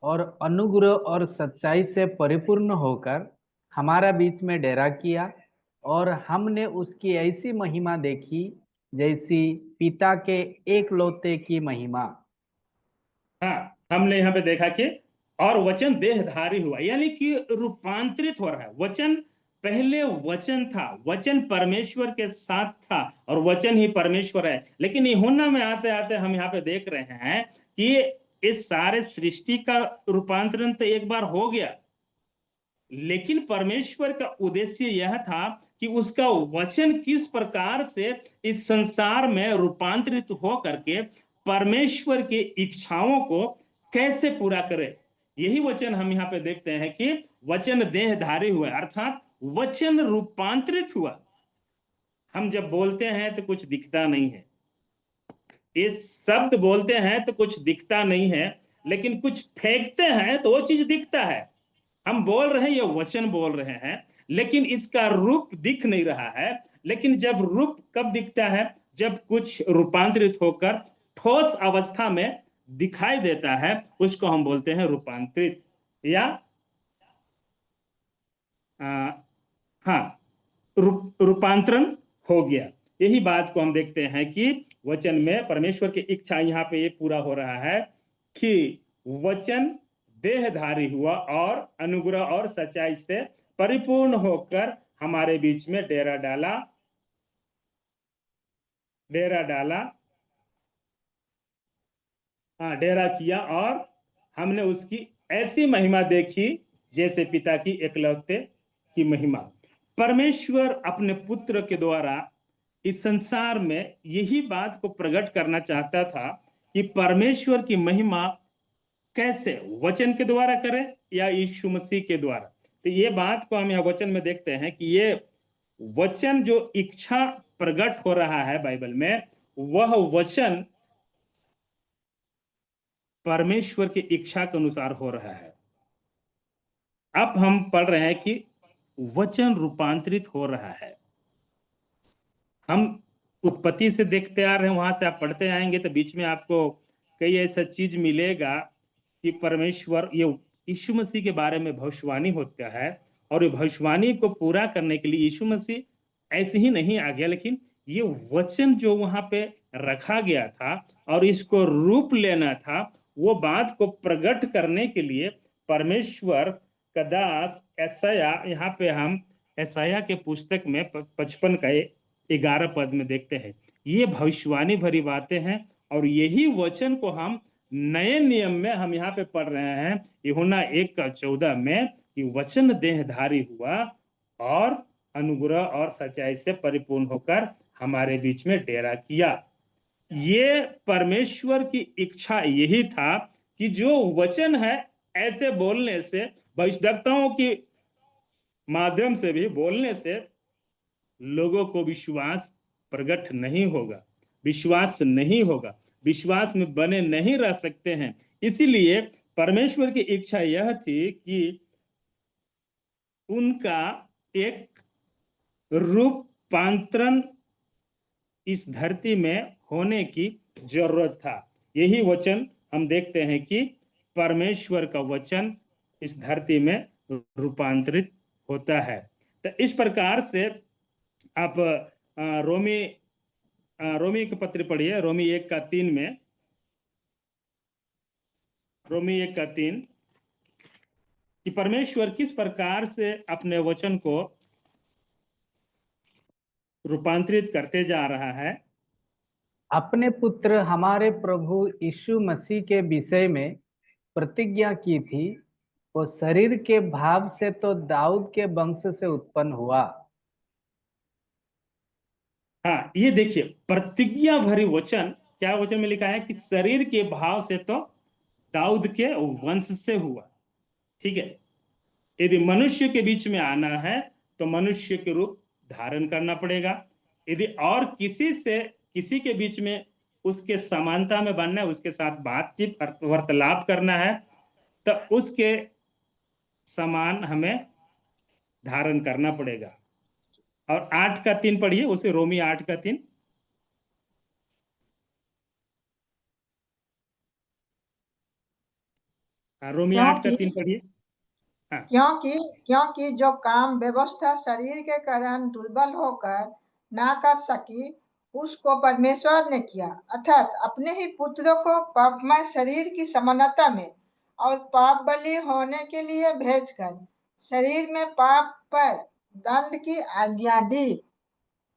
और अनुग्रह और सच्चाई से परिपूर्ण होकर हमारा बीच में डेरा किया, और हमने उसकी ऐसी महिमा देखी जैसी पिता के एकलौते की महिमा। हाँ, हमने यहाँ पे देखा कि और वचन देहधारी हुआ, यानी कि रूपांतरित हो रहा है। वचन पहले वचन था, वचन परमेश्वर के साथ था और वचन ही परमेश्वर है। लेकिन यूहन्ना में आते आते हम यहाँ पे देख रहे हैं कि इस सारे सृष्टि का रूपांतरण तो एक बार हो गया, लेकिन परमेश्वर का उद्देश्य यह था कि उसका वचन किस प्रकार से इस संसार में रूपांतरित हो करके परमेश्वर की इच्छाओं को कैसे पूरा करे। यही वचन हम यहाँ पे देखते हैं कि वचन देहधारी हुआ, अर्थात वचन रूपांतरित हुआ। हम जब बोलते हैं तो कुछ दिखता नहीं है, इस शब्द बोलते हैं तो कुछ दिखता नहीं है, लेकिन कुछ फेंकते हैं तो वो चीज दिखता है। हम बोल रहे हैं, ये वचन बोल रहे हैं, लेकिन इसका रूप दिख नहीं रहा है। लेकिन जब रूप कब दिखता है? जब कुछ रूपांतरित होकर ठोस अवस्था में दिखाई देता है, उसको हम बोलते हैं रूपांतरित या हाँ, रूपांतरण हो गया। यही बात को हम देखते हैं कि वचन में परमेश्वर की इच्छा यहाँ पे ये पूरा हो रहा है कि वचन देहधारी हुआ और अनुग्रह और सच्चाई से परिपूर्ण होकर हमारे बीच में डेरा किया, और हमने उसकी ऐसी महिमा देखी जैसे पिता की एकलौते की महिमा। परमेश्वर अपने पुत्र के द्वारा इस संसार में यही बात को प्रकट करना चाहता था कि परमेश्वर की महिमा कैसे वचन के द्वारा करे या यीशु मसीह के द्वारा। तो ये बात को हम यहाँ वचन में देखते हैं कि ये वचन जो इच्छा प्रकट हो रहा है बाइबल में, वह वचन परमेश्वर की इच्छा के अनुसार हो रहा है। अब हम पढ़ रहे हैं कि वचन रूपांतरित हो रहा है। हम उत्पत्ति से देखते आ रहे हैं, वहां से आप पढ़ते आएंगे तो बीच में आपको कई ऐसा चीज मिलेगा कि परमेश्वर ये यीशु मसीह के बारे में भविष्यवाणी होता है, और ये भविष्यवाणी को पूरा करने के लिए यीशु मसीह ऐसे ही नहीं आ गया, लेकिन ये वचन जो वहां पे रखा गया था और इसको रूप लेना था, वो बात को प्रकट करने के लिए परमेश्वर का दास यशायाह, यहाँ पे हम यशायाह के पुस्तक में 55 का 11 पद में देखते हैं, ये भविष्यवाणी भरी बातें हैं। और यही वचन को हम नए नियम में हम यहाँ पे पढ़ रहे हैं, यूहन्ना 1:14 में, कि वचन देहधारी हुआ और अनुग्रह और सच्चाई से परिपूर्ण होकर हमारे बीच में डेरा किया। ये परमेश्वर की इच्छा यही था कि जो वचन है ऐसे बोलने से, भविष्यवक्ताओं के माध्यम से भी बोलने से लोगों को विश्वास प्रकट नहीं होगा, विश्वास नहीं होगा, विश्वास में बने नहीं रह सकते हैं। इसीलिए परमेश्वर की इच्छा यह थी कि उनका एक रूपांतरण इस धरती में होने की जरूरत था। यही वचन हम देखते हैं कि परमेश्वर का वचन इस धरती में रूपांतरित होता है। तो इस प्रकार से आप रोमी की पत्र पढ़िए, रोमी 1:3 में, रोमी 1:3, कि परमेश्वर किस प्रकार से अपने वचन को रूपांतरित करते जा रहा है। अपने पुत्र हमारे प्रभु यीशु मसीह के विषय में प्रतिज्ञा की थी, वो शरीर के भाव से तो दाऊद के वंश से उत्पन्न हुआ। हाँ, ये देखिए प्रतिज्ञा भरी वचन, क्या वचन में लिखा है कि शरीर के भाव से तो दाऊद के वंश से हुआ। ठीक है, यदि मनुष्य के बीच में आना है तो मनुष्य के रूप धारण करना पड़ेगा। यदि और किसी के बीच में उसके समानता में बनना है, उसके साथ बातचीत वार्तालाप करना है, तो उसके समान हमें धारण करना पड़ेगा। और 8:3 पढ़िए उसे, रोमी 8:3। रोमी 8 का 3 क्योंकि पढ़िए। हाँ क्योंकि क्योंकि जो काम व्यवस्था शरीर के कारण दुर्बल होकर ना कर सकी, उसको परमेश्वर ने किया, अर्थात अपने ही पुत्रों को पापमय शरीर की समानता में और पाप बलि होने के लिए भेजकर शरीर में पाप पर दंड की आज्ञा दी।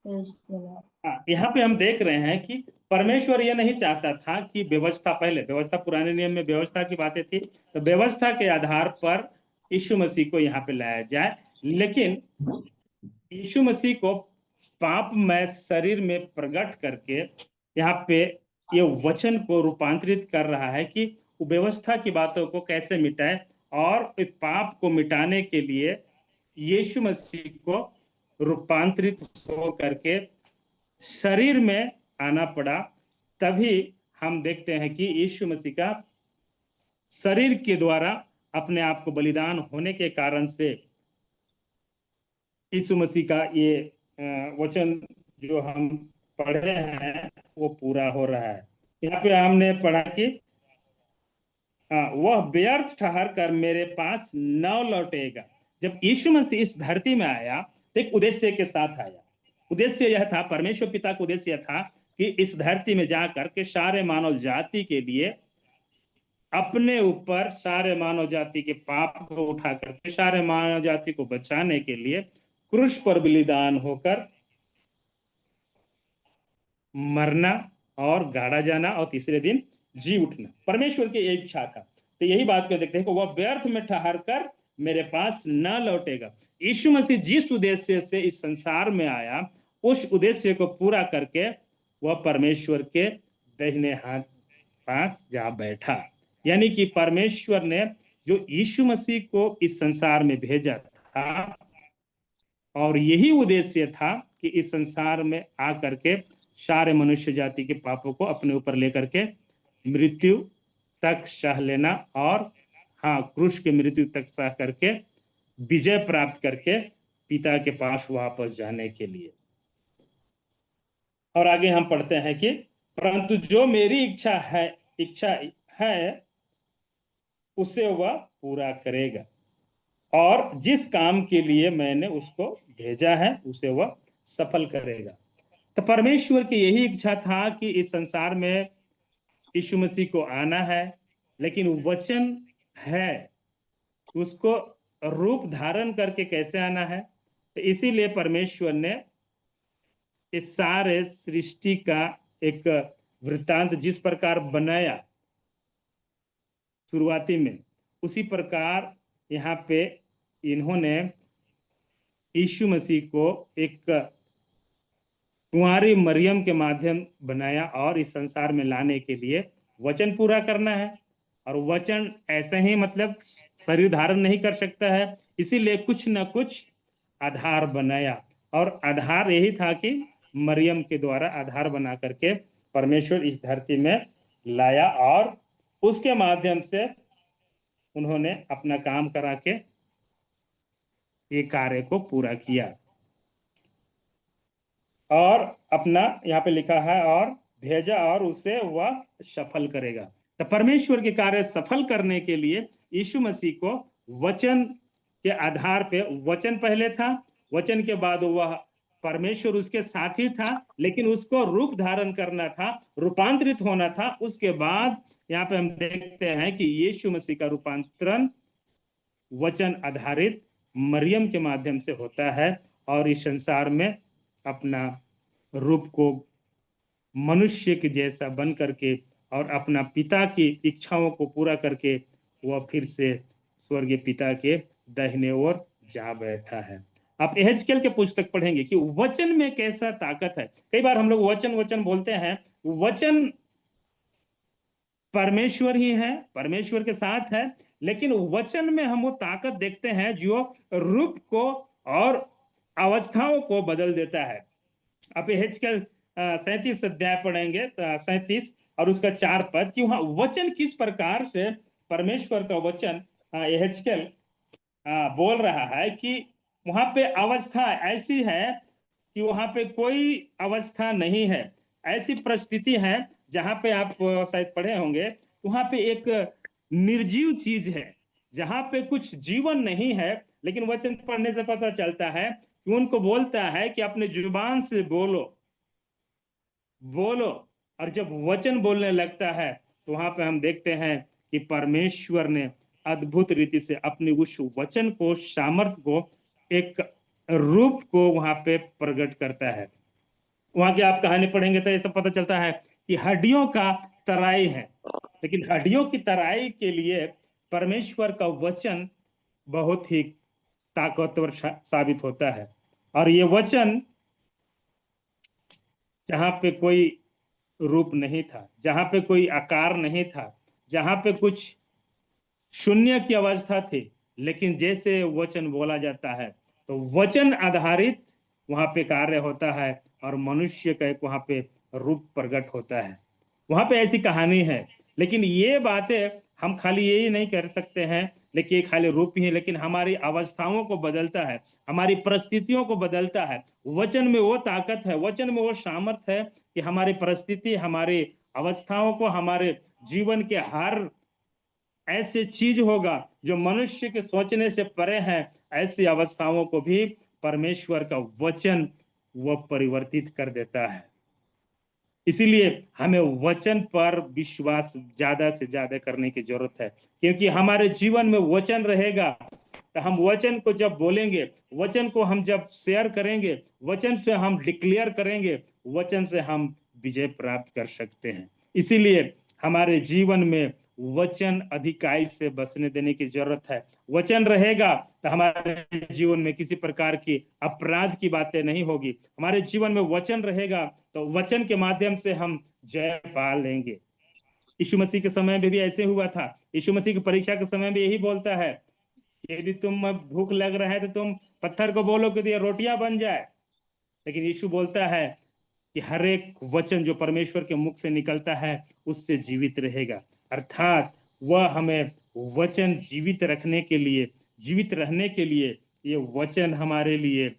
हाँ, यहाँ पे हम देख रहे हैं कि परमेश्वर ये नहीं चाहता था कि व्यवस्था, पहले व्यवस्था, पुराने नियम में व्यवस्था की बातें थी, तो व्यवस्था के आधार पर यीशु मसीह को यहाँ पे लाया जाए, लेकिन यीशु मसीह को पापमय शरीर में प्रकट करके यहाँ पे ये वचन को रूपांतरित कर रहा है कि व्यवस्था की बातों को कैसे मिटाए, और इस पाप को मिटाने के लिए यीशु मसीह को रूपांतरित हो करके शरीर में आना पड़ा। तभी हम देखते हैं कि यीशु मसीह का शरीर के द्वारा अपने आप को बलिदान होने के कारण से यीशु मसीह का ये वचन जो हम पढ़े हैं वो पूरा हो रहा है। यहाँ पे हमने पढ़ा कि वह व्यर्थ ठहर कर मेरे पास न लौटेगा। जब यीशु मसीह इस धरती में आया तो एक उद्देश्य के साथ आया। उद्देश्य यह था, परमेश्वर पिता का उद्देश्य यह था कि इस धरती में जाकर के सारे मानव जाति के लिए अपने ऊपर सारे मानव जाति के पाप को उठा करके सारे मानव जाति को बचाने के लिए क्रूस पर बलिदान होकर मरना और गाड़ा जाना और तीसरे दिन जी उठना परमेश्वर की एक इच्छा था। तो यही बात को देखते हैं कि वह व्यर्थ में ठहर कर मेरे पास न लौटेगा। यीशु मसीह जिस उद्देश्य से इस संसार में आया, उस उद्देश्य को पूरा करके वह परमेश्वर के दाहिने हाथ पास जा बैठा। यानी कि परमेश्वर ने जो यीशु मसीह को इस संसार में भेजा था, और यही उद्देश्य था कि इस संसार में आकर के सारे मनुष्य जाति के पापों को अपने ऊपर लेकर के मृत्यु तक सह लेना, और क्रूस के मृत्यु तक सह करके विजय प्राप्त करके पिता के पास वापस जाने के लिए। और आगे हम पढ़ते हैं कि परंतु जो मेरी इच्छा है उसे वह पूरा करेगा, और जिस काम के लिए मैंने उसको भेजा है उसे वह सफल करेगा। तो परमेश्वर की यही इच्छा था कि इस संसार में यीशु मसीह को आना है, लेकिन वचन है उसको रूप धारण करके कैसे आना है। तो इसीलिए परमेश्वर ने इस सारे सृष्टि का एक वृत्तांत जिस प्रकार बनाया शुरुआती में, उसी प्रकार यहाँ पे इन्होंने यीशु मसीह को एक कुंवारी मरियम के माध्यम बनाया और इस संसार में लाने के लिए वचन पूरा करना है। और वचन ऐसे ही मतलब शरीर धारण नहीं कर सकता है, इसीलिए कुछ न कुछ आधार बनाया, और आधार यही था कि मरियम के द्वारा आधार बना करके परमेश्वर इस धरती में लाया, और उसके माध्यम से उन्होंने अपना काम करा के ये कार्य को पूरा किया। और अपना यहाँ पे लिखा है और भेजा और उसे वह सफल करेगा। तो परमेश्वर के कार्य सफल करने के लिए यीशु मसीह को वचन के आधार पे, वचन पहले था, वचन के बाद वह परमेश्वर उसके साथ ही था, लेकिन उसको रूप धारण करना था, रूपांतरित होना था। उसके बाद यहाँ पे हम देखते हैं कि यीशु मसीह का रूपांतरण वचन आधारित मरियम के माध्यम से होता है, और इस संसार में अपना रूप को मनुष्य के जैसा बन करके और अपना पिता की इच्छाओं को पूरा करके वह फिर से स्वर्गीय पिता के दाहिने ओर जा बैठा है। आप एहेजकेल के पुस्तक पढ़ेंगे कि वचन में कैसा ताकत है। कई बार हम लोग वचन बोलते हैं, वचन परमेश्वर ही है, परमेश्वर के साथ है, लेकिन वचन में हम वो ताकत देखते हैं जो रूप को और अवस्थाओं को बदल देता है। आप एहेजकेल 37 अध्याय पढ़ेंगे, 37 और उसका 4 पद, कि वहां वचन किस प्रकार से परमेश्वर का वचन एहेजकेल बोल रहा है कि वहां पे अवस्था ऐसी है कि वहां पे कोई अवस्था नहीं है। ऐसी परिस्थिति है जहां पे आप शायद पढ़े होंगे, वहां पे एक निर्जीव चीज है, जहां पे कुछ जीवन नहीं है, लेकिन वचन पढ़ने से पता चलता है कि उनको बोलता है कि अपने जुबान से बोलो बोलो। और जब वचन बोलने लगता है तो वहां पे हम देखते हैं कि परमेश्वर ने अद्भुत रीति से अपनी उस वचन को, सामर्थ को, एक रूप को वहां पे प्रकट करता है। वहां की आप कहानी पढ़ेंगे तो ऐसा पता चलता है कि हड्डियों का तराई है, लेकिन हड्डियों की तराई के लिए परमेश्वर का वचन बहुत ही ताकतवर साबित होता है। और ये वचन, जहां पे कोई रूप नहीं था, जहां पे कोई आकार नहीं था, जहां पे कुछ शून्य की अवस्था थी, लेकिन जैसे वचन बोला जाता है तो वचन आधारित वहां पे कार्य होता है और मनुष्य का एक वहां पे रूप प्रकट होता है। वहां पे ऐसी कहानी है। लेकिन ये बातें हम खाली यही नहीं कर सकते हैं, लेकिन ये खाली रूप ही है, लेकिन हमारी अवस्थाओं को बदलता है, हमारी परिस्थितियों को बदलता है। वचन में वो ताकत है, वचन में वो सामर्थ है कि हमारी परिस्थिति, हमारी अवस्थाओं को, हमारे जीवन के हर ऐसे चीज होगा जो मनुष्य के सोचने से परे हैं, ऐसी अवस्थाओं को भी परमेश्वर का वचन वह परिवर्तित कर देता है। इसीलिए हमें वचन पर विश्वास ज्यादा से ज्यादा करने की जरूरत है, क्योंकि हमारे जीवन में वचन रहेगा तो हम वचन को जब बोलेंगे, वचन को हम जब शेयर करेंगे, वचन से हम डिक्लेयर करेंगे, वचन से हम विजय प्राप्त कर सकते हैं। इसीलिए हमारे जीवन में वचन अधिकाई से बसने देने की जरूरत है। वचन रहेगा तो हमारे जीवन में किसी प्रकार की अपराध की बातें नहीं होगी। हमारे जीवन में वचन रहेगा तो वचन के माध्यम से हम जय पा लेंगे। यीशु मसीह के समय में भी ऐसे हुआ था। यीशु मसीह की परीक्षा के समय में यही बोलता है, यदि तुम भूख लग रहा है तो तुम पत्थर को बोलो कि ये रोटियां बन जाए। लेकिन यीशु बोलता है कि हर एक वचन जो परमेश्वर के मुख से निकलता है उससे जीवित रहेगा। अर्थात वह हमें वचन जीवित रखने के लिए, जीवित रहने के लिए, ये वचन हमारे लिए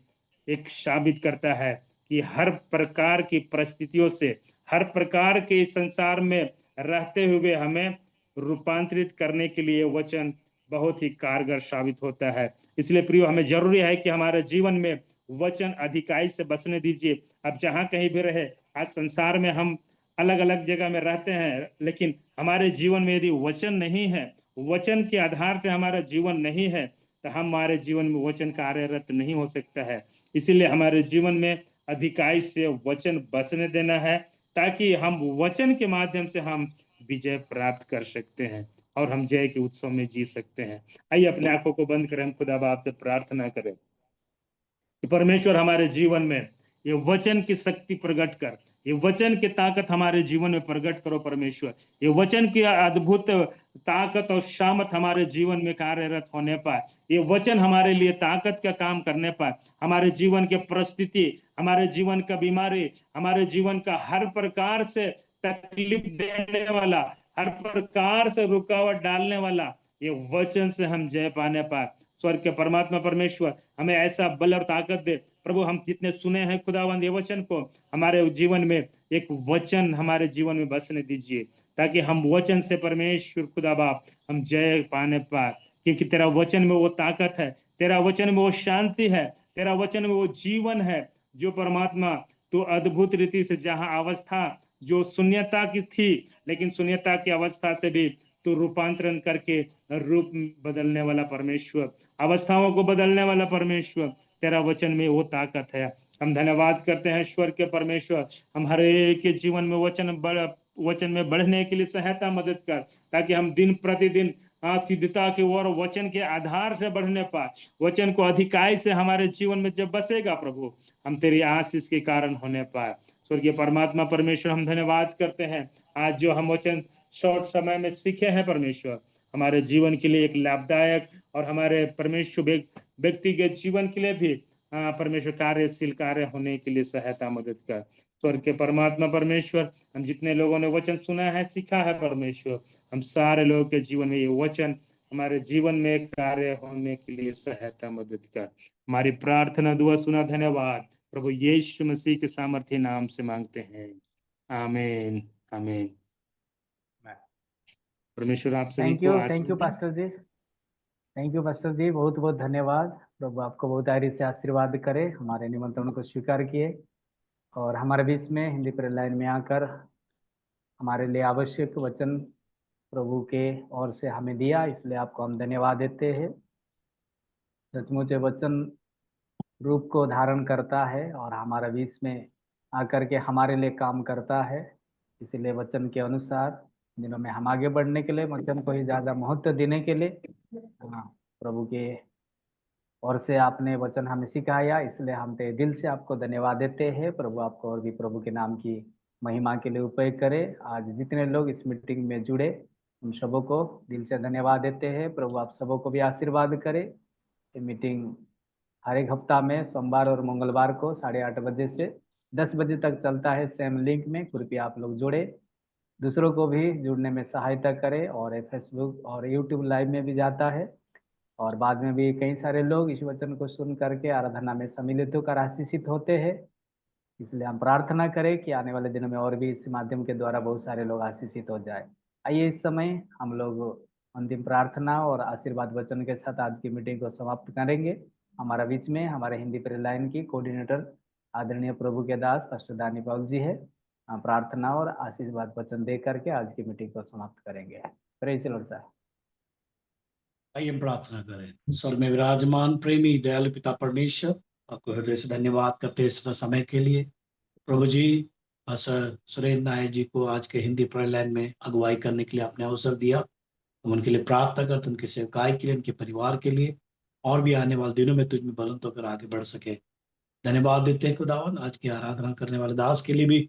एक साबित करता है कि हर प्रकार की परिस्थितियों से, हर प्रकार के संसार में रहते हुए हमें रूपांतरित करने के लिए वचन बहुत ही कारगर साबित होता है। इसलिए प्रियो, हमें जरूरी है कि हमारे जीवन में वचन अधिकाई से बसने दीजिए। अब जहां कहीं भी रहे, आज संसार में हम अलग अलग जगह में रहते हैं, लेकिन हमारे जीवन में यदि वचन नहीं है, वचन के आधार पे हमारा जीवन नहीं है, तो हमारे जीवन में वचन कार्यरत नहीं हो सकता है। इसीलिए हमारे जीवन में अधिकाई से वचन बसने देना है, ताकि हम वचन के माध्यम से हम विजय प्राप्त कर सकते हैं और हम जय के उत्सव में जी सकते हैं। आइए अपने आंखों को बंद करें, हम खुदा बाप से प्रार्थना करें कि परमेश्वर हमारे जीवन में ये वचन की शक्ति प्रकट कर, ये वचन की ताकत हमारे जीवन में प्रकट करो परमेश्वर। ये वचन की अद्भुत ताकत और सामर्थ हमारे जीवन में कार्यरत होने पर, ये वचन हमारे लिए ताकत का काम करने पर, हमारे जीवन के परिस्थिति, हमारे जीवन का बीमारी, हमारे जीवन का हर प्रकार से तकलीफ देने वाला, हर प्रकार से रुकावट डालने वाला, ये वचन से हम जय पाने पर स्वर्ग के परमात्मा परमेश्वर हमें ऐसा बल और ताकत दे। प्रभु, हम जितने सुने हैं खुदावंद ये वचन को, हमारे जीवन में एक वचन हमारे जीवन में बसने दीजिए, ताकि हम वचन से परमेश्वर खुदा बाप हम जय पाने पाए। क्योंकि तेरा वचन में वो ताकत है, तेरा वचन में वो शांति है, तेरा वचन में वो जीवन है, जो परमात्मा तो अद्भुत रीति से जहां अवस्था जो शून्यता की थी, लेकिन शून्यता की अवस्था से भी तो रूपांतरण करके रूप बदलने वाला परमेश्वर, अवस्थाओं को बदलने वाला परमेश्वर, तेरा वचन में वो ताकत है। हम धन्यवाद करते हैं ईश्वर के परमेश्वर, हम हर एक के जीवन में वचन में बढ़ने के लिए सहायता मदद कर, ताकि हम दिन प्रतिदिन सिद्धता की ओर वचन के आधार से बढ़ने पाए। वचन को अधिकाई से हमारे जीवन में जब बसेगा प्रभु, हम तेरी आशीष के कारण होने पाए। स्वर्गीय परमात्मा परमेश्वर, हम धन्यवाद करते हैं आज जो हम वचन शॉर्ट समय में सीखे हैं परमेश्वर, हमारे जीवन के लिए एक लाभदायक और हमारे परमेश्वर व्यक्तिगत जीवन के लिए भी परमेश्वर कार्यशील कार्य होने के लिए सहायता मदद कर। स्वर्ग के परमात्मा परमेश्वर, हम जितने लोगों ने वचन सुना है, सीखा है परमेश्वर, हम सारे लोगों के जीवन में ये वचन हमारे जीवन में कार्य होने के लिए सहायता मदद कर। हमारी प्रार्थना दुआ सुना, धन्यवाद प्रभु यीशु मसीह के सामर्थ्य नाम से मांगते हैं, आमीन आमीन। परमेश्वर आप सभी को आशीष थैंक यू दे। Pastor ji, thank you pastor ji, बहुत बहुत धन्यवाद। प्रभु आपको बहुत आयरी से आशीर्वाद करे, हमारे निमंत्रण को स्वीकार किए और हमारे बीच में हिंदी प्रेयर लाइन में आकर हमारे लिए आवश्यक वचन प्रभु के ओर से हमें दिया, इसलिए आपको हम धन्यवाद देते हैं। सचमुच ये वचन रूप को धारण करता है और हमारे बीच में आकर के हमारे लिए काम करता है। इसीलिए वचन के अनुसार दिनों में हम आगे बढ़ने के लिए, वचन को ही ज़्यादा महत्व देने के लिए, हाँ, प्रभु के ओर से आपने वचन हमें सिखाया, इसलिए हम तहे दिल से आपको धन्यवाद देते हैं। प्रभु आपको और भी प्रभु के नाम की महिमा के लिए उपयोग करे। आज जितने लोग इस मीटिंग में जुड़े उन सबों को दिल से धन्यवाद देते हैं। प्रभु आप सबों को भी आशीर्वाद करे। ये मीटिंग हर एक हफ्ता में सोमवार और मंगलवार को 8:30 बजे से 10 बजे तक चलता है सेम लिंक में। कृपया आप लोग जुड़े, दूसरों को भी जुड़ने में सहायता करें। और ये फेसबुक और यूट्यूब लाइव में भी जाता है और बाद में भी कई सारे लोग इस वचन को सुन करके आराधना में सम्मिलित होकर आशीषित होते हैं। इसलिए हम प्रार्थना करें कि आने वाले दिनों में और भी इस माध्यम के द्वारा बहुत सारे लोग आशीषित हो जाए। आइए इस समय हम लोग अंतिम प्रार्थना और आशीर्वाद वचन के साथ आज की मीटिंग को समाप्त करेंगे। हमारा बीच में हमारे हिंदी प्रेयर लाइन की कोऑर्डिनेटर आदरणीय प्रभु के दास पास्टर दानी पाल जी है। हम प्रार्थना और आशीर्वाद वचन दे करके आज की मीटिंग को समाप्त करेंगे। Praise the Lord sir. आइए हम प्रार्थना करें। स्वर्ग में विराजमान प्रेमी दयालु पिता परमेश्वर, आपको हृदय से धन्यवाद करते हैं इस समय के लिए। प्रभु जी, सर सुरेंद्र नायक जी को आज के हिंदी प्रेयर लाइन में अगुवाई करने के लिए आपने अवसर दिया। हम उनके लिए प्रार्थना करते, उनके सेवकाई के लिए, उनके परिवार के लिए, और भी आने वाले दिनों में तुझ में बुलंद होकर आगे बढ़ सके। धन्यवाद देते हैं खुदावन आज की आराधना करने वाले दास के लिए भी।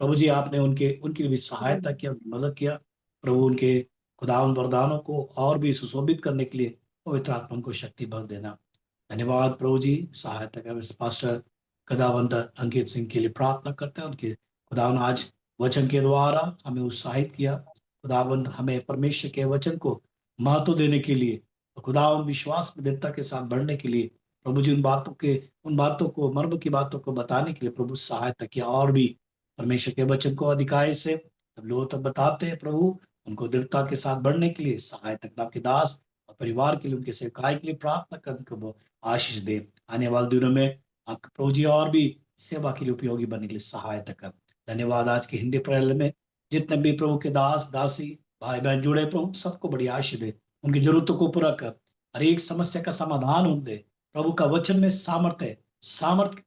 प्रभु जी, आपने उनकी भी सहायता किया, उनकी मदद किया। प्रभु उनके खुदावन वरदानों को और भी सुशोभित करने के लिए पवित्र आत्मा को शक्ति बल देना। धन्यवाद प्रभु जी। सहायता कर पास्टर खुदावंत अंकित सिंह के लिए प्रार्थना करते हैं। उनके खुदावन आज वचन के द्वारा हमें उत्साहित किया। खुदावंत हमें परमेश्वर के वचन को महत्व देने के लिए, खुदावन विश्वास में दृढ़ता के साथ बढ़ने के लिए, प्रभु जी उन बातों को मर्म की बातों को बताने के लिए प्रभु सहायता किया। और भी परमेश्वर के वचन को अधिकाय से तब लोगों तक बताते हैं। प्रभु उनको दृढ़ता के साथ बढ़ने के लिए सहायता कर। आपके दास और परिवार के लिए, उनके सेवकाई के लिए प्रार्थना कर, उनको आशीष दे। आने वाले दिनों में आपके प्रभु जी और भी सेवा के लिए उपयोगी बनने के लिए सहायता कर। धन्यवाद आज के हिंदी प्रेयर में जितने भी प्रभु के दास दासी भाई बहन जुड़े, प्रभु सबको बड़ी आशीष दे। उनकी जरूरतों को पूरा कर, हर एक समस्या का समाधान उन दे। प्रभु का वचन में सामर्थ्य है,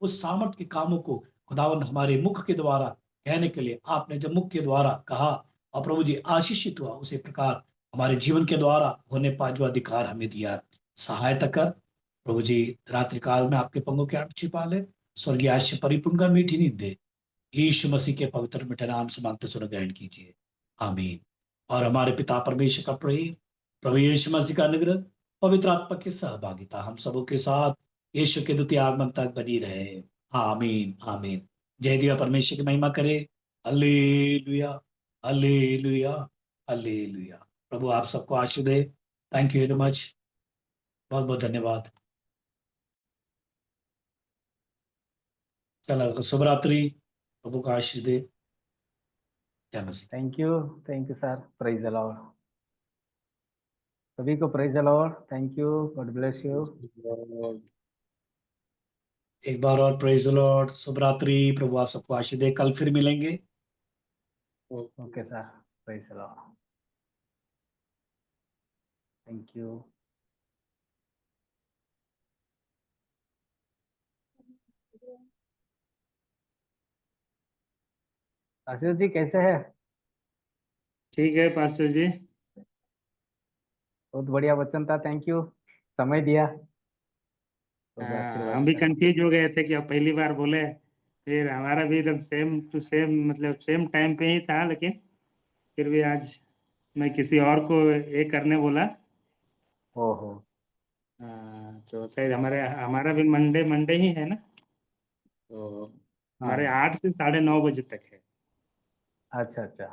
उस सामर्थ्य के कामों को खुदावंद हमारे मुख के द्वारा कहने के लिए आपने जब मुख के द्वारा कहा और प्रभु जी आशीषित हुआ, उसी प्रकार हमारे जीवन के द्वारा होने पाए जो अधिकार हमें दिया। सहायता कर प्रभु जी। रात्रि काल में आपके पंगों के आड़ छिपा ले, स्वर्गीय आशीष परिपूर्ण का मीठी नींद दे। यीशु मसीह के पवित्र मीठे नाम से मांगते सुन ग्रहण कीजिए, आमीन। और हमारे पिता परमेश्वर का प्रेम, प्रभु यीशु मसीह का अनुग्रह, पवित्र आत्मा की सहभागिता हम सबों के साथ यीशु के द्वितीय आगमन तक बनी रहे। आमीन आमीन। जय दिया परमेश्वर की महिमा करे। Hallelujah hallelujah hallelujah. प्रभु आप सबको आशीष दे। Thank you very much. बहुत बहुत धन्यवाद। चलो शुभ रात्रि। प्रभु का आशीष दे। जय मसीह। Thank you sir. Praise the Lord. सभी को praise the Lord. Thank you, God bless you. एक बार और प्रेज द लॉर्ड। शुभ रात्रि। प्रभु आप सबको आशीष दे। कल फिर मिलेंगे। Okay sir, praise the Lord. Thank you. Ashish ji कैसे है? ठीक है पास्टर जी। बहुत बढ़िया वचन था, थैंक यू, समय दिया। तो आशीर्वाद हम भी करें। कंफ्यूज हो गए थे कि अब पहली बार बोले, फिर हमारा भी एकदम सेम टू सेम मतलब सेम टाइम पे ही था, लेकिन फिर भी आज मैं किसी और को ये करने बोला। ओहो। तो शायद हमारा भी मंडे मंडे ही है ना, तो हमारे हाँ, 8 से 9:30 बजे तक है। अच्छा अच्छा।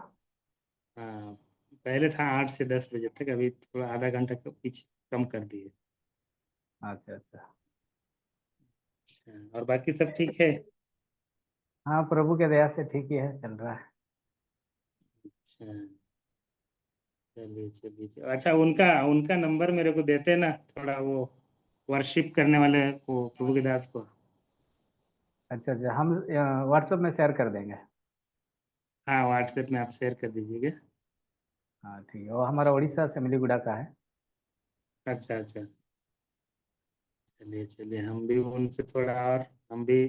हाँ, पहले था 8 से 10 बजे तक, अभी थोड़ा आधा घंटा का पीछे कम कर दिए। अच्छा अच्छा। और बाकी सब ठीक है। हाँ, प्रभु के दया से ठीक ही है, चल रहा है। अच्छा, चलिए चलिए चलिए। अच्छा, उनका उनका नंबर मेरे को देते ना, थोड़ा वो वर्शिप करने वाले को, प्रभु के दास को। अच्छा अच्छा, हम व्हाट्सएप में शेयर कर देंगे। हाँ, व्हाट्सएप में आप शेयर कर दीजिएगा। हाँ ठीक है, वो हमारा उड़ीसा सेमलीगुड़ा का है। अच्छा अच्छा, चलिए चलिए, हम भी उनसे थोड़ा, और हम भी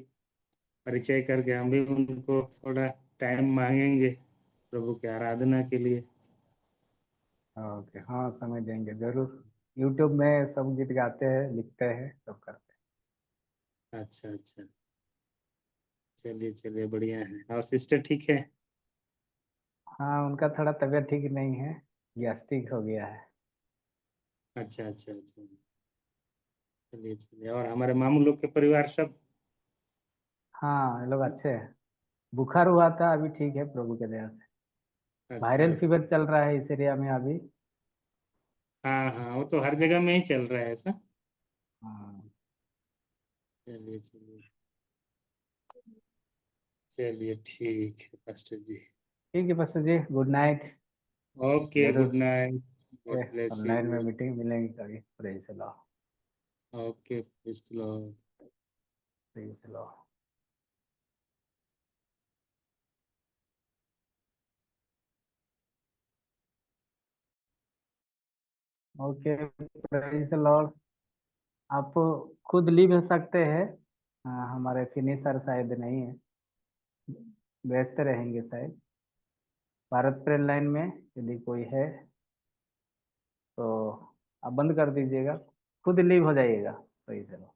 परिचय करके हम भी उनको थोड़ा टाइम मांगेंगे प्रभु की आराधना के लिए। ओके, हाँ समय देंगे जरूर। यूट्यूब में सब गीत गाते हैं, लिखते हैं, सब करते अच्छा अच्छा, चलिए चलिए, बढ़िया है। और सिस्टर ठीक है? हैं। हाँ, उनका थोड़ा तबीयत ठीक नहीं है, गैस्ट्रिक हो गया है। अच्छा अच्छा अच्छा, चलिए चलिए। और हमारे मामू लोग के परिवार सब? हाँ, ये लोग अच्छे हैं। बुखार हुआ था, अभी ठीक है प्रभु के दया से। अच्छा वायरल अच्छा, फीवर चल रहा है इस एरिया में अभी। हाँ हाँ, वो तो हर जगह में ही चल रहा है ऐसा। हाँ चलिए चलिए, चलिए ठीक है पास्टर जी। ठीक है पास्टर जी, गुड नाइट। ओके, गुड जरूर नाइट। गॉड ब्लेस ऑनलाइन में यू। मीटिंग मिलेंगे कभी। Praise the Lord. Okay, praise the Lord. Praise the Lord. Okay, praise the Lord. आप खुद लीव हो सकते हैं। हाँ, हमारे फिनिशर शायद नहीं है, व्यस्त रहेंगे शायद। भारत प्रेम लाइन में यदि कोई है तो आप बंद कर दीजिएगा, खुद लीव हो जाइएगा। Praise the Lord.